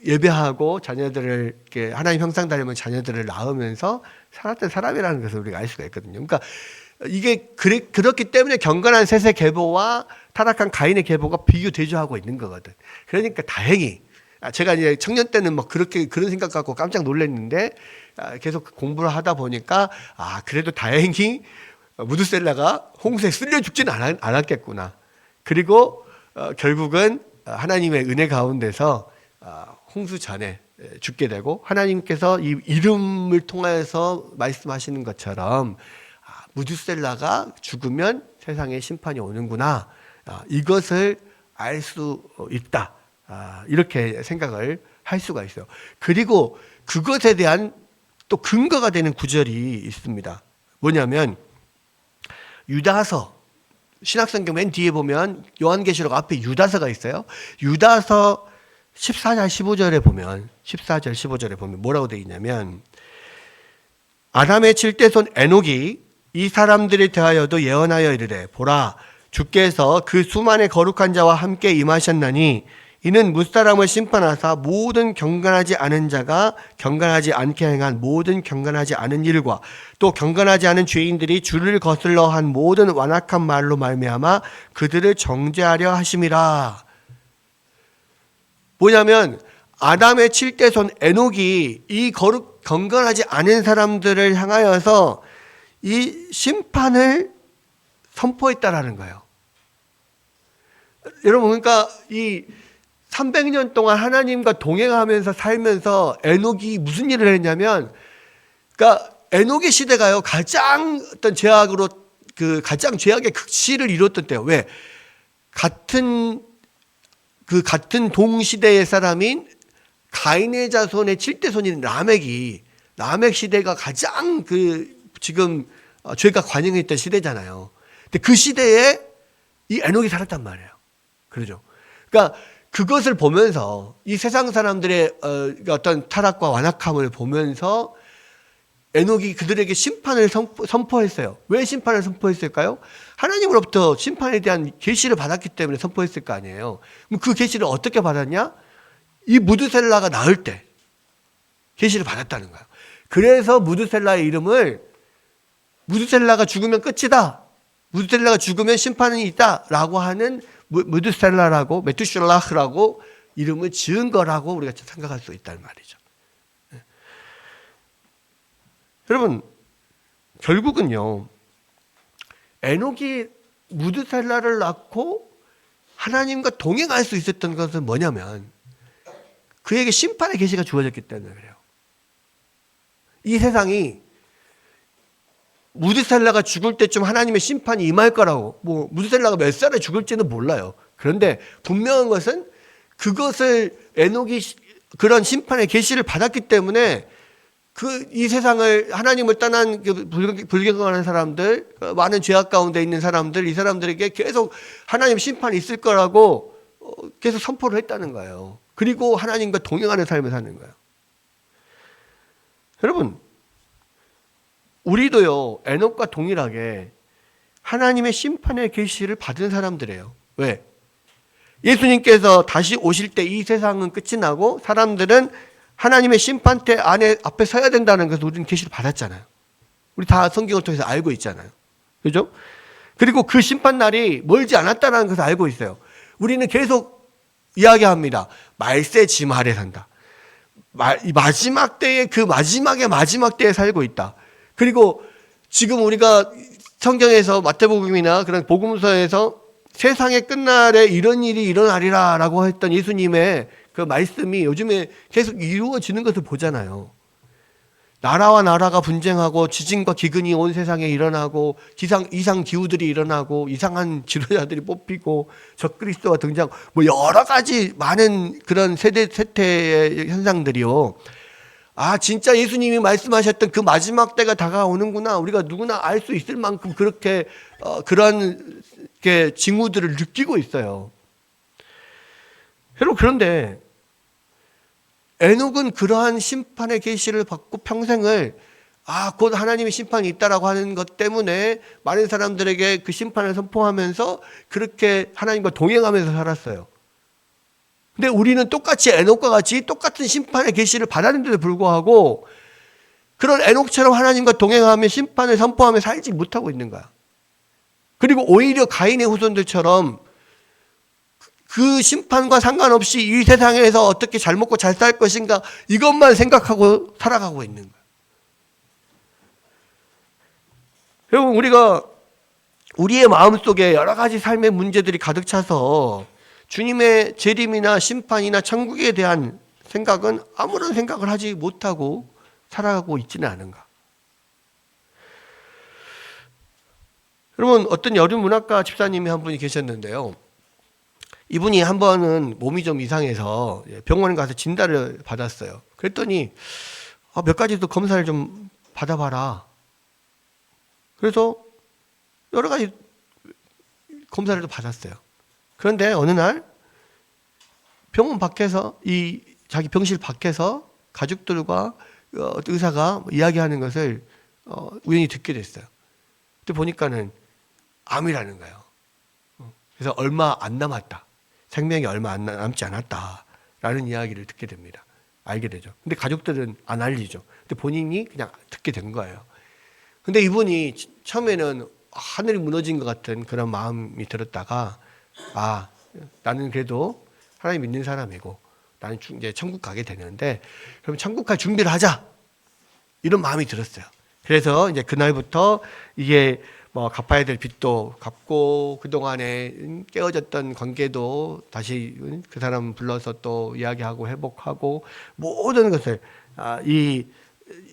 예배하고 자녀들을 이렇게 하나님 형상 닮은 자녀들을 낳으면서 살았던 사람이라는 것을 우리가 알 수가 있거든요. 그러니까 이게 그렇기 때문에 경건한 셋의 계보와 타락한 가인의 계보가 비교대조하고 있는 거거든. 그러니까 다행히 제가 이제 청년 때는 막 그런 생각 갖고 깜짝 놀랐는데 계속 공부를 하다 보니까 그래도 다행히 무드셀라가 홍수에 쓸려 죽지는 않았겠구나. 그리고 결국은 하나님의 은혜 가운데서 홍수 전에 죽게 되고 하나님께서 이 이름을 통해서 말씀하시는 것처럼 무드셀라가 죽으면 세상에 심판이 오는구나. 이것을 알 수 있다. 이렇게 생각을 할 수가 있어요. 그리고 그것에 대한 또 근거가 되는 구절이 있습니다. 뭐냐면 유다서 신약성경 맨 뒤에 보면 요한계시록 앞에 유다서가 있어요. 유다서 14절 15절에 보면 뭐라고 되어 있냐면 아담의 7대손 에녹이 이 사람들에 대하여도 예언하여 이르되 보라 주께서 그 수만의 거룩한 자와 함께 임하셨나니 이는 무사람을 심판하사 모든 경건하지 않은 자가 경건하지 않게 행한 모든 경건하지 않은 일과 또 경건하지 않은 죄인들이 주를 거슬러 한 모든 완악한 말로 말미암아 그들을 정죄하려 하심이라. 뭐냐면 아담의 7대손 에녹이 이 경건하지 않은 사람들을 향하여서 이 심판을 선포했다라는 거예요. 여러분 그러니까 이 300년 동안 하나님과 동행하면서 살면서 에녹이 무슨 일을 했냐면 그러니까 에녹의 시대가요 가장 어떤 죄악으로 가장 죄악의 극치를 이뤘던 때요. 왜? 같은 동시대의 사람인 가인의 자손의 7대 손인 라멕 시대가 가장 지금 죄가 관영했던 시대잖아요. 근데 그 시대에 이 에녹이 살았단 말이에요. 그러죠. 그러니까 그것을 보면서 이 세상 사람들의 어떤 타락과 완악함을 보면서 에녹이 그들에게 심판을 선포했어요. 왜 심판을 선포했을까요? 하나님으로부터 심판에 대한 계시를 받았기 때문에 선포했을 거 아니에요. 그럼 그 계시를 어떻게 받았냐? 이 무드셀라가 나을 때 계시를 받았다는 거예요. 그래서 무드셀라의 이름을 무드셀라가 죽으면 끝이다. 무드셀라가 죽으면 심판이 있다라고 하는 메투셀라라고 이름을 지은 거라고 우리가 생각할 수 있다는 말이죠. 여러분, 결국은요, 에녹이 무드셀라를 낳고 하나님과 동행할 수 있었던 것은 뭐냐면 그에게 심판의 계시가 주어졌기 때문에 그래요. 이 세상이 무드셀라가 죽을 때쯤 하나님의 심판이 임할 거라고, 무드셀라가 몇 살에 죽을지는 몰라요. 그런데 분명한 것은 그것을 에녹이 그런 심판의 계시를 받았기 때문에 이 세상을 하나님을 떠난 불경하는 사람들, 많은 죄악 가운데 있는 사람들, 이 사람들에게 계속 하나님 심판이 있을 거라고 계속 선포를 했다는 거예요. 그리고 하나님과 동행하는 삶을 사는 거예요. 여러분, 우리도요 에녹과 동일하게 하나님의 심판의 계시를 받은 사람들이에요. 왜? 예수님께서 다시 오실 때 이 세상은 끝이 나고 사람들은 하나님의 심판대 앞에 서야 된다는 것을 우리는 계시를 받았잖아요. 우리 다 성경을 통해서 알고 있잖아요. 그죠? 그리고 그 심판 날이 멀지 않았다는 것을 알고 있어요. 우리는 계속 이야기합니다. 말세 지말에 산다. 이 마지막 때에 마지막 때에 살고 있다. 그리고 지금 우리가 성경에서 마태복음이나 그런 복음서에서 세상의 끝날에 이런 일이 일어나리라 라고 했던 예수님의 그 말씀이 요즘에 계속 이루어지는 것을 보잖아요. 나라와 나라가 분쟁하고 지진과 기근이 온 세상에 일어나고 이상 기후들이 일어나고 이상한 지도자들이 뽑히고 적그리스도가 등장, 여러 가지 많은 그런 세태의 현상들이요. 아, 진짜 예수님이 말씀하셨던 그 마지막 때가 다가오는구나. 우리가 누구나 알 수 있을 만큼 그렇게 그런 징후들을 느끼고 있어요. 여러분, 그런데 에녹은 그러한 심판의 계시를 받고 평생을 곧 하나님의 심판이 있다라고 하는 것 때문에 많은 사람들에게 그 심판을 선포하면서 그렇게 하나님과 동행하면서 살았어요. 근데 우리는 똑같이 에녹과 같이 똑같은 심판의 계시를 받았는데도 불구하고 그런 에녹처럼 하나님과 동행하며 심판을 선포하며 살지 못하고 있는 거야. 그리고 오히려 가인의 후손들처럼 그 심판과 상관없이 이 세상에서 어떻게 잘 먹고 잘 살 것인가 이것만 생각하고 살아가고 있는 거야. 여러분, 우리가 우리의 마음속에 여러 가지 삶의 문제들이 가득 차서 주님의 재림이나 심판이나 천국에 대한 생각은 아무런 생각을 하지 못하고 살아가고 있지는 않은가. 여러분, 어떤 여름 문학가 집사님이 한 분이 계셨는데요. 이분이 한 번은 몸이 좀 이상해서 병원에 가서 진단을 받았어요. 그랬더니 몇 가지 더 검사를 좀 받아봐라. 그래서 여러 가지 검사를 또 받았어요. 그런데 어느 날 병원 밖에서 자기 병실 밖에서 가족들과 의사가 이야기하는 것을 우연히 듣게 됐어요. 그때 보니까는 암이라는 거예요. 그래서 얼마 안 남았다. 생명이 얼마 남지 않았다라는 이야기를 듣게 됩니다. 알게 되죠. 근데 가족들은 안 알리죠. 근데 본인이 그냥 듣게 된 거예요. 근데 이분이 처음에는 하늘이 무너진 것 같은 그런 마음이 들었다가 나는 그래도 하나님 믿는 사람이고 나는 이제 천국 가게 되는데 그럼 천국 갈 준비를 하자 이런 마음이 들었어요. 그래서 이제 그날부터 이게 갚아야 될 빚도 갚고 그동안에 깨어졌던 관계도 다시 그 사람 불러서 또 이야기하고 회복하고 모든 것을 이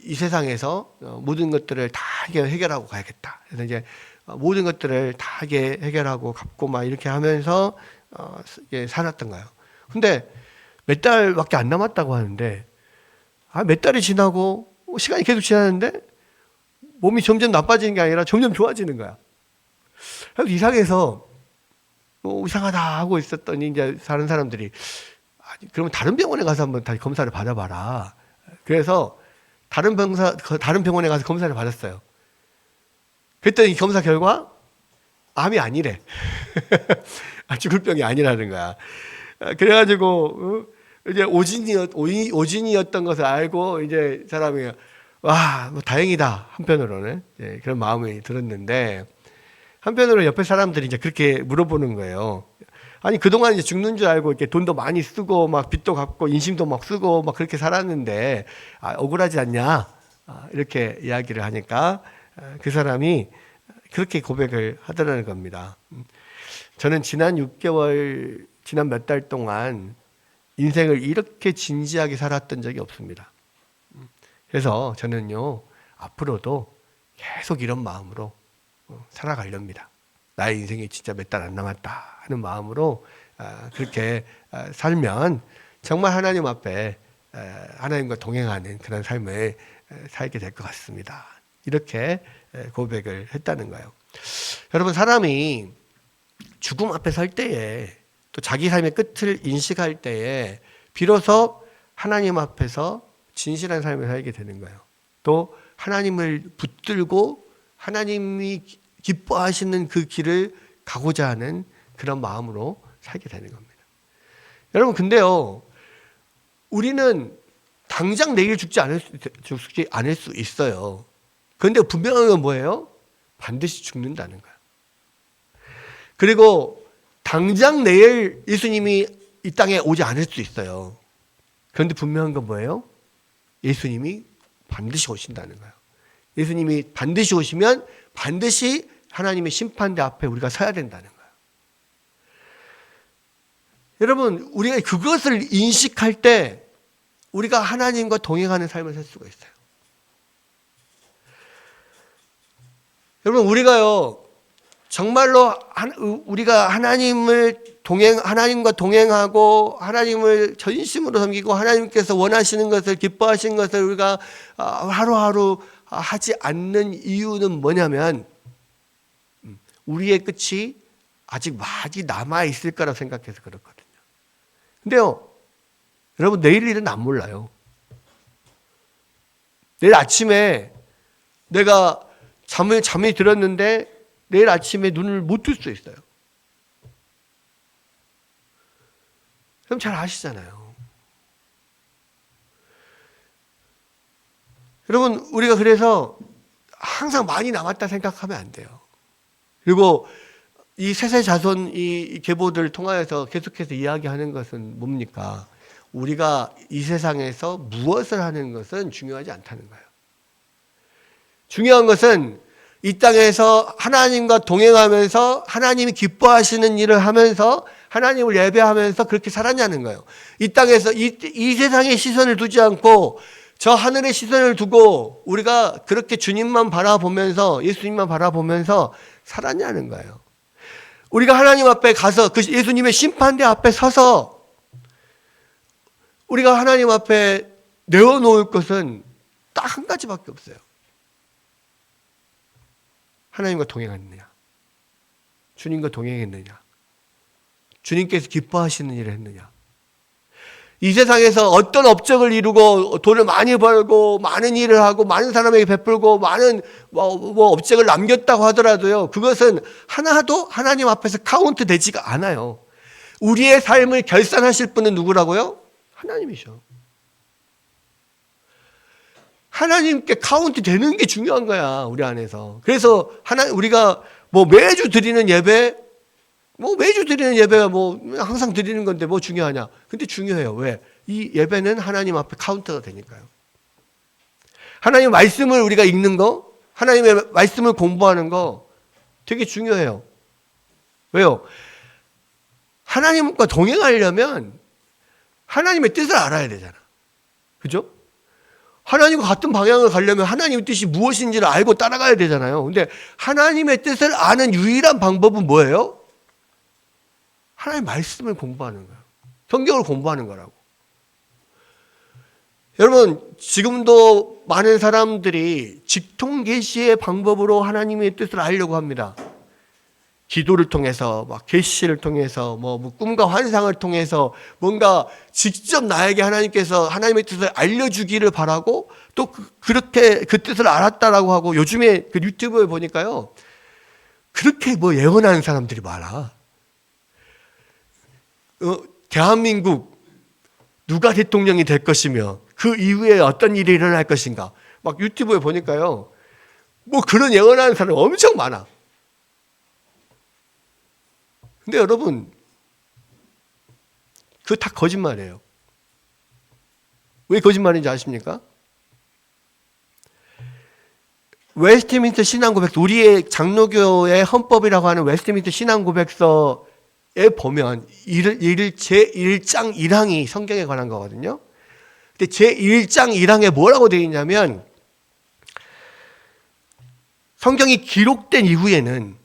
이 세상에서 모든 것들을 다 해결하고 가야겠다. 그래서 이제 모든 것들을 다 해결하고 갚고 막 이렇게 하면서 살았던 거예요. 근데 몇 달밖에 안 남았다고 하는데, 몇 달이 지나고 시간이 계속 지나는데 몸이 점점 나빠지는 게 아니라 점점 좋아지는 거야. 그래서 이상해서 이상하다 하고 있었더니 이제 다른 사람들이 그러면 다른 병원에 가서 한번 다시 검사를 받아봐라. 그래서 다른 병원에 가서 검사를 받았어요. 그랬더니 검사 결과 암이 아니래. 죽을 병이 아니라는 거야. 그래가지고 이제 오진이었던 것을 알고 이제 사람이 뭐 다행이다 한편으로는 그런 마음이 들었는데, 한편으로 옆에 사람들이 이제 그렇게 물어보는 거예요. 아니 그동안 이제 죽는 줄 알고 이렇게 돈도 많이 쓰고 막 빚도 갚고 인심도 막 쓰고 막 그렇게 살았는데 억울하지 않냐 이렇게 이야기를 하니까 그 사람이 그렇게 고백을 하더라는 겁니다. 저는 지난 6개월 지난 몇 달 동안 인생을 이렇게 진지하게 살았던 적이 없습니다. 그래서 저는요 앞으로도 계속 이런 마음으로 살아가렵니다. 나의 인생이 진짜 몇 달 안 남았다 하는 마음으로 그렇게 살면 정말 하나님 앞에 하나님과 동행하는 그런 삶을 살게 될 것 같습니다. 이렇게 고백을 했다는 거예요. 여러분, 사람이 죽음 앞에 설 때에 또 자기 삶의 끝을 인식할 때에 비로소 하나님 앞에서 진실한 삶을 살게 되는 거예요. 또 하나님을 붙들고 하나님이 기뻐하시는 그 길을 가고자 하는 그런 마음으로 살게 되는 겁니다. 여러분, 근데요, 우리는 당장 내일 죽지 않을 수 있어요. 그런데 분명한 건 뭐예요? 반드시 죽는다는 거예요. 그리고 당장 내일 예수님이 이 땅에 오지 않을 수 있어요. 그런데 분명한 건 뭐예요? 예수님이 반드시 오신다는 거예요. 예수님이 반드시 오시면 반드시 하나님의 심판대 앞에 우리가 서야 된다는 거예요. 여러분, 우리가 그것을 인식할 때 우리가 하나님과 동행하는 삶을 살 수가 있어요. 여러분, 우리가요, 정말로 우리가 하나님과 동행하고 하나님을 전심으로 섬기고 하나님께서 원하시는 것을, 기뻐하시는 것을 우리가 하루하루 하지 않는 이유는 뭐냐면 우리의 끝이 아직 많이 남아있을 거라고 생각해서 그렇거든요. 근데요, 여러분, 내일 일은 안 몰라요. 내일 아침에 내가 잠이 들었는데 내일 아침에 눈을 못 뜰 수 있어요. 그럼 잘 아시잖아요. 여러분, 우리가 그래서 항상 많이 남았다 생각하면 안 돼요. 그리고 이 세세 자손 이 계보들을 통하여서 계속해서 이야기하는 것은 뭡니까? 우리가 이 세상에서 무엇을 하는 것은 중요하지 않다는 거예요. 중요한 것은 이 땅에서 하나님과 동행하면서 하나님이 기뻐하시는 일을 하면서 하나님을 예배하면서 그렇게 살았냐는 거예요. 이 땅에서 이 세상의 시선을 두지 않고 저 하늘의 시선을 두고 우리가 그렇게 주님만 바라보면서 예수님만 바라보면서 살았냐는 거예요. 우리가 하나님 앞에 가서 그 예수님의 심판대 앞에 서서 우리가 하나님 앞에 내어놓을 것은 딱 한 가지밖에 없어요. 하나님과 동행했느냐? 주님과 동행했느냐? 주님께서 기뻐하시는 일을 했느냐? 이 세상에서 어떤 업적을 이루고 돈을 많이 벌고 많은 일을 하고 많은 사람에게 베풀고 많은 업적을 남겼다고 하더라도요, 그것은 하나도 하나님 앞에서 카운트 되지가 않아요. 우리의 삶을 결산하실 분은 누구라고요? 하나님이셔. 하나님께 카운트 되는 게 중요한 거야, 우리 안에서. 그래서 우리가 매주 드리는 예배, 예배가 항상 드리는 건데 뭐 중요하냐? 근데 중요해요. 왜? 이 예배는 하나님 앞에 카운터가 되니까요. 하나님 말씀을 우리가 읽는 거, 하나님의 말씀을 공부하는 거 되게 중요해요. 왜요? 하나님과 동행하려면 하나님의 뜻을 알아야 되잖아. 그죠? 하나님과 같은 방향을 가려면 하나님의 뜻이 무엇인지를 알고 따라가야 되잖아요. 근데 하나님의 뜻을 아는 유일한 방법은 뭐예요? 하나님의 말씀을 공부하는 거예요. 성경을 공부하는 거라고. 여러분, 지금도 많은 사람들이 직통 계시의 방법으로 하나님의 뜻을 알려고 합니다. 기도를 통해서, 막 계시를 통해서, 뭐 꿈과 환상을 통해서 뭔가 직접 나에게 하나님께서 하나님의 뜻을 알려주기를 바라고 또 그렇게 그 뜻을 알았다라고 하고 요즘에 그 유튜브에 보니까요. 그렇게 뭐 예언하는 사람들이 많아. 대한민국 누가 대통령이 될 것이며 그 이후에 어떤 일이 일어날 것인가. 막 유튜브에 보니까요. 뭐 그런 예언하는 사람이 엄청 많아. 근데 여러분, 그거 다 거짓말이에요. 왜 거짓말인지 아십니까? 웨스트민스터 신앙고백서, 우리의 장로교의 헌법이라고 하는 웨스트민스터 신앙고백서에 보면 제1장 1항이 성경에 관한 거거든요. 근데 제1장 1항에 뭐라고 되어 있냐면 성경이 기록된 이후에는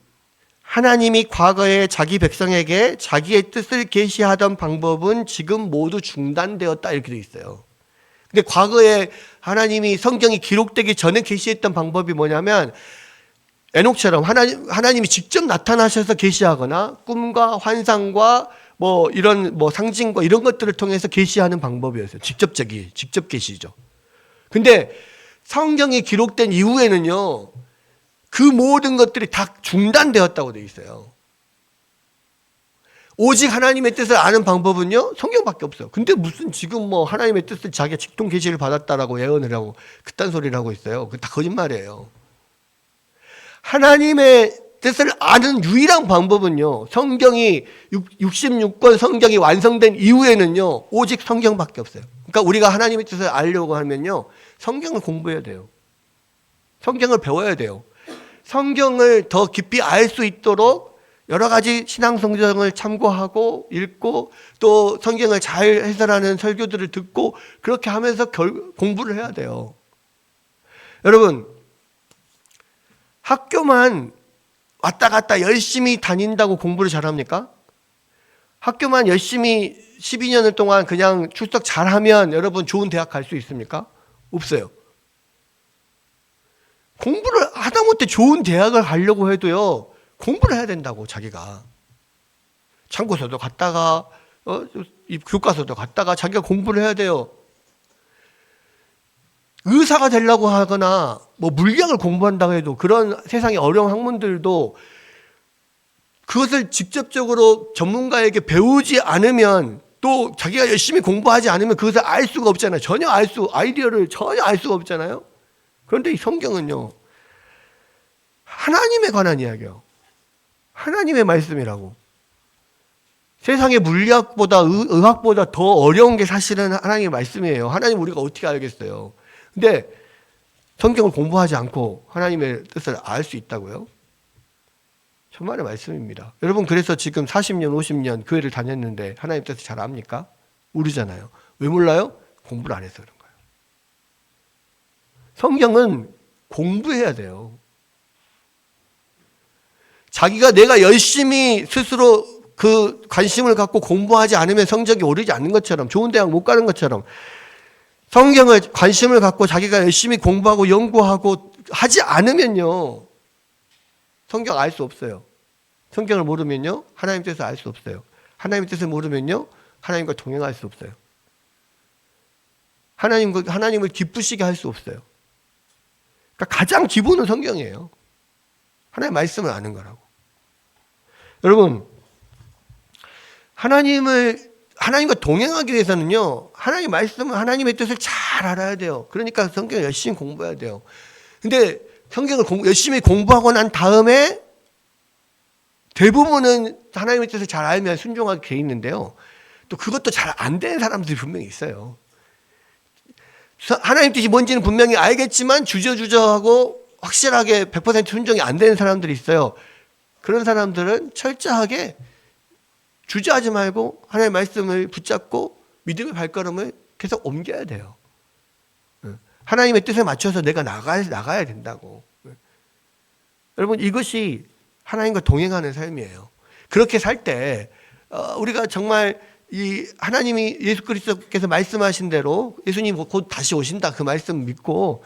하나님이 과거에 자기 백성에게 자기의 뜻을 계시하던 방법은 지금 모두 중단되었다 이렇게 되어 있어요. 근데 과거에 하나님이 성경이 기록되기 전에 계시했던 방법이 뭐냐면 에녹처럼 하나님이 직접 나타나셔서 계시하거나 꿈과 환상과 뭐 이런 뭐 상징과 이런 것들을 통해서 계시하는 방법이었어요. 직접 계시죠. 근데 성경이 기록된 이후에는요. 그 모든 것들이 다 중단되었다고 되어 있어요. 오직 하나님의 뜻을 아는 방법은요, 성경밖에 없어요. 근데 무슨 지금 뭐 하나님의 뜻을 자기가 직통 계시를 받았다라고 예언을 하고 그딴 소리를 하고 있어요. 그거 다 거짓말이에요. 하나님의 뜻을 아는 유일한 방법은요, 성경이 66권 성경이 완성된 이후에는요, 오직 성경밖에 없어요. 그러니까 우리가 하나님의 뜻을 알려고 하면요, 성경을 공부해야 돼요. 성경을 배워야 돼요. 성경을 더 깊이 알 수 있도록 여러 가지 신앙 성경을 참고하고 읽고 또 성경을 잘 해설하는 설교들을 듣고 그렇게 하면서 공부를 해야 돼요. 여러분, 학교만 왔다 갔다 열심히 다닌다고 공부를 잘합니까? 학교만 열심히 12년을 동안 그냥 출석 잘하면 여러분 좋은 대학 갈 수 있습니까? 없어요. 공부를 하다못해 좋은 대학을 가려고 해도요, 공부를 해야 된다고, 자기가. 참고서도 갔다가, 교과서도 갔다가 자기가 공부를 해야 돼요. 의사가 되려고 하거나, 뭐 물리학을 공부한다고 해도 그런 세상의 어려운 학문들도 그것을 직접적으로 전문가에게 배우지 않으면 또 자기가 열심히 공부하지 않으면 그것을 알 수가 없잖아요. 아이디어를 전혀 알 수가 없잖아요. 그런데 이 성경은요, 하나님에 관한 이야기예요. 하나님의 말씀이라고. 세상의 물리학보다 의학보다 더 어려운 게 사실은 하나님의 말씀이에요. 하나님 우리가 어떻게 알겠어요. 근데 성경을 공부하지 않고 하나님의 뜻을 알 수 있다고요? 정말의 말씀입니다. 여러분, 그래서 지금 40년, 50년 교회를 다녔는데 하나님 뜻을 잘 압니까? 모르잖아요. 왜 몰라요? 공부를 안 해서 그런 거예요. 성경은 공부해야 돼요. 내가 열심히 스스로 그 관심을 갖고 공부하지 않으면 성적이 오르지 않는 것처럼, 좋은 대학 못 가는 것처럼, 성경을 관심을 갖고 자기가 열심히 공부하고 연구하고 하지 않으면요, 성경 알 수 없어요. 성경을 모르면요, 하나님 뜻을 알 수 없어요. 하나님 뜻을 모르면요, 하나님과 동행할 수 없어요. 하나님을 기쁘시게 할 수 없어요. 그러니까 가장 기본은 성경이에요. 하나님의 말씀을 아는 거라고. 여러분, 하나님과 동행하기 위해서는요, 하나님의 말씀은 하나님의 뜻을 잘 알아야 돼요. 그러니까 성경을 열심히 공부해야 돼요. 근데 성경을 열심히 공부하고 난 다음에 대부분은 하나님의 뜻을 잘 알면 순종하게 돼 있는데요. 또 그것도 잘 안 되는 사람들이 분명히 있어요. 하나님 뜻이 뭔지는 분명히 알겠지만 주저주저하고 확실하게 100% 순종이 안 되는 사람들이 있어요. 그런 사람들은 철저하게 주저하지 말고 하나님의 말씀을 붙잡고 믿음의 발걸음을 계속 옮겨야 돼요. 하나님의 뜻에 맞춰서 내가 나가야 된다고. 여러분, 이것이 하나님과 동행하는 삶이에요. 그렇게 살 때 우리가 정말 이 하나님이 예수 그리스도께서 말씀하신 대로 예수님 곧 다시 오신다 그 말씀 믿고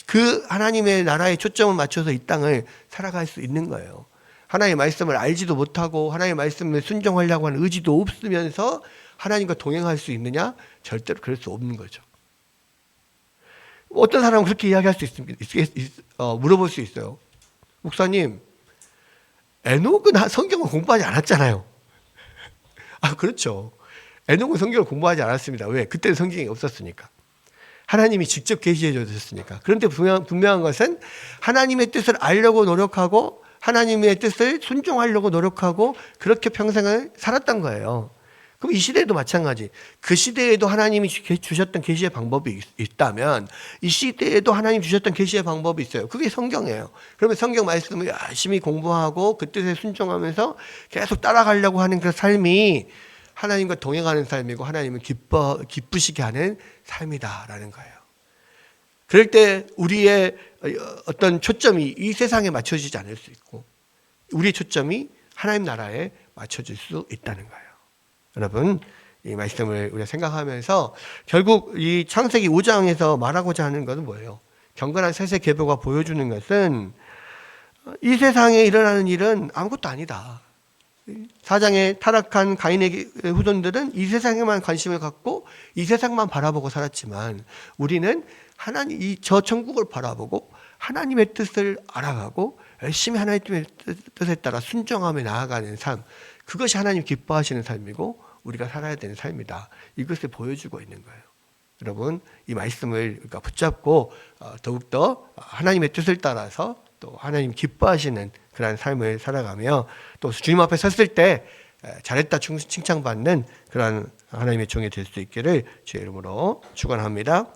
그 하나님의 나라에 초점을 맞춰서 이 땅을 살아갈 수 있는 거예요. 하나님의 말씀을 알지도 못하고 하나님의 말씀을 순종하려고 하는 의지도 없으면서 하나님과 동행할 수 있느냐? 절대로 그럴 수 없는 거죠. 어떤 사람은 그렇게 이야기할 수 있습니다. 물어볼 수 있어요. 목사님, 에녹은 성경을 공부하지 않았잖아요. 그렇죠. 에녹은 성경을 공부하지 않았습니다. 왜? 그때는 성경이 없었으니까. 하나님이 직접 계시해 주셨으니까. 그런데 분명한 것은 하나님의 뜻을 알려고 노력하고 하나님의 뜻을 순종하려고 노력하고 그렇게 평생을 살았던 거예요. 그럼 이 시대에도 마찬가지. 그 시대에도 하나님이 주셨던 계시의 방법이 있다면 이 시대에도 하나님 주셨던 계시의 방법이 있어요. 그게 성경이에요. 그러면 성경 말씀을 열심히 공부하고 그 뜻에 순종하면서 계속 따라가려고 하는 그 삶이 하나님과 동행하는 삶이고 하나님을 기쁘시게 하는 삶이다라는 거예요. 그럴 때 우리의 어떤 초점이 이 세상에 맞춰지지 않을 수 있고 우리의 초점이 하나님 나라에 맞춰질 수 있다는 거예요. 여러분, 이 말씀을 우리가 생각하면서 결국 이 창세기 5장에서 말하고자 하는 것은 뭐예요? 경건한 세세 계보가 보여주는 것은 이 세상에 일어나는 일은 아무것도 아니다. 사장에 타락한 가인의 후손들은 이 세상에만 관심을 갖고 이 세상만 바라보고 살았지만 우리는 하나님 저 천국을 바라보고 하나님의 뜻을 알아가고 열심히 하나님의 뜻에 따라 순종하며 나아가는 삶, 그것이 하나님 기뻐하시는 삶이고 우리가 살아야 되는 삶이다. 이것을 보여주고 있는 거예요. 여러분, 이 말씀을 우리가 붙잡고 더욱더 하나님의 뜻을 따라서 또 하나님 기뻐하시는 그런 삶을 살아가며 또 주님 앞에 섰을 때 잘했다 칭찬받는 그런 하나님의 종이 될 수 있기를 주의 이름으로 축원합니다.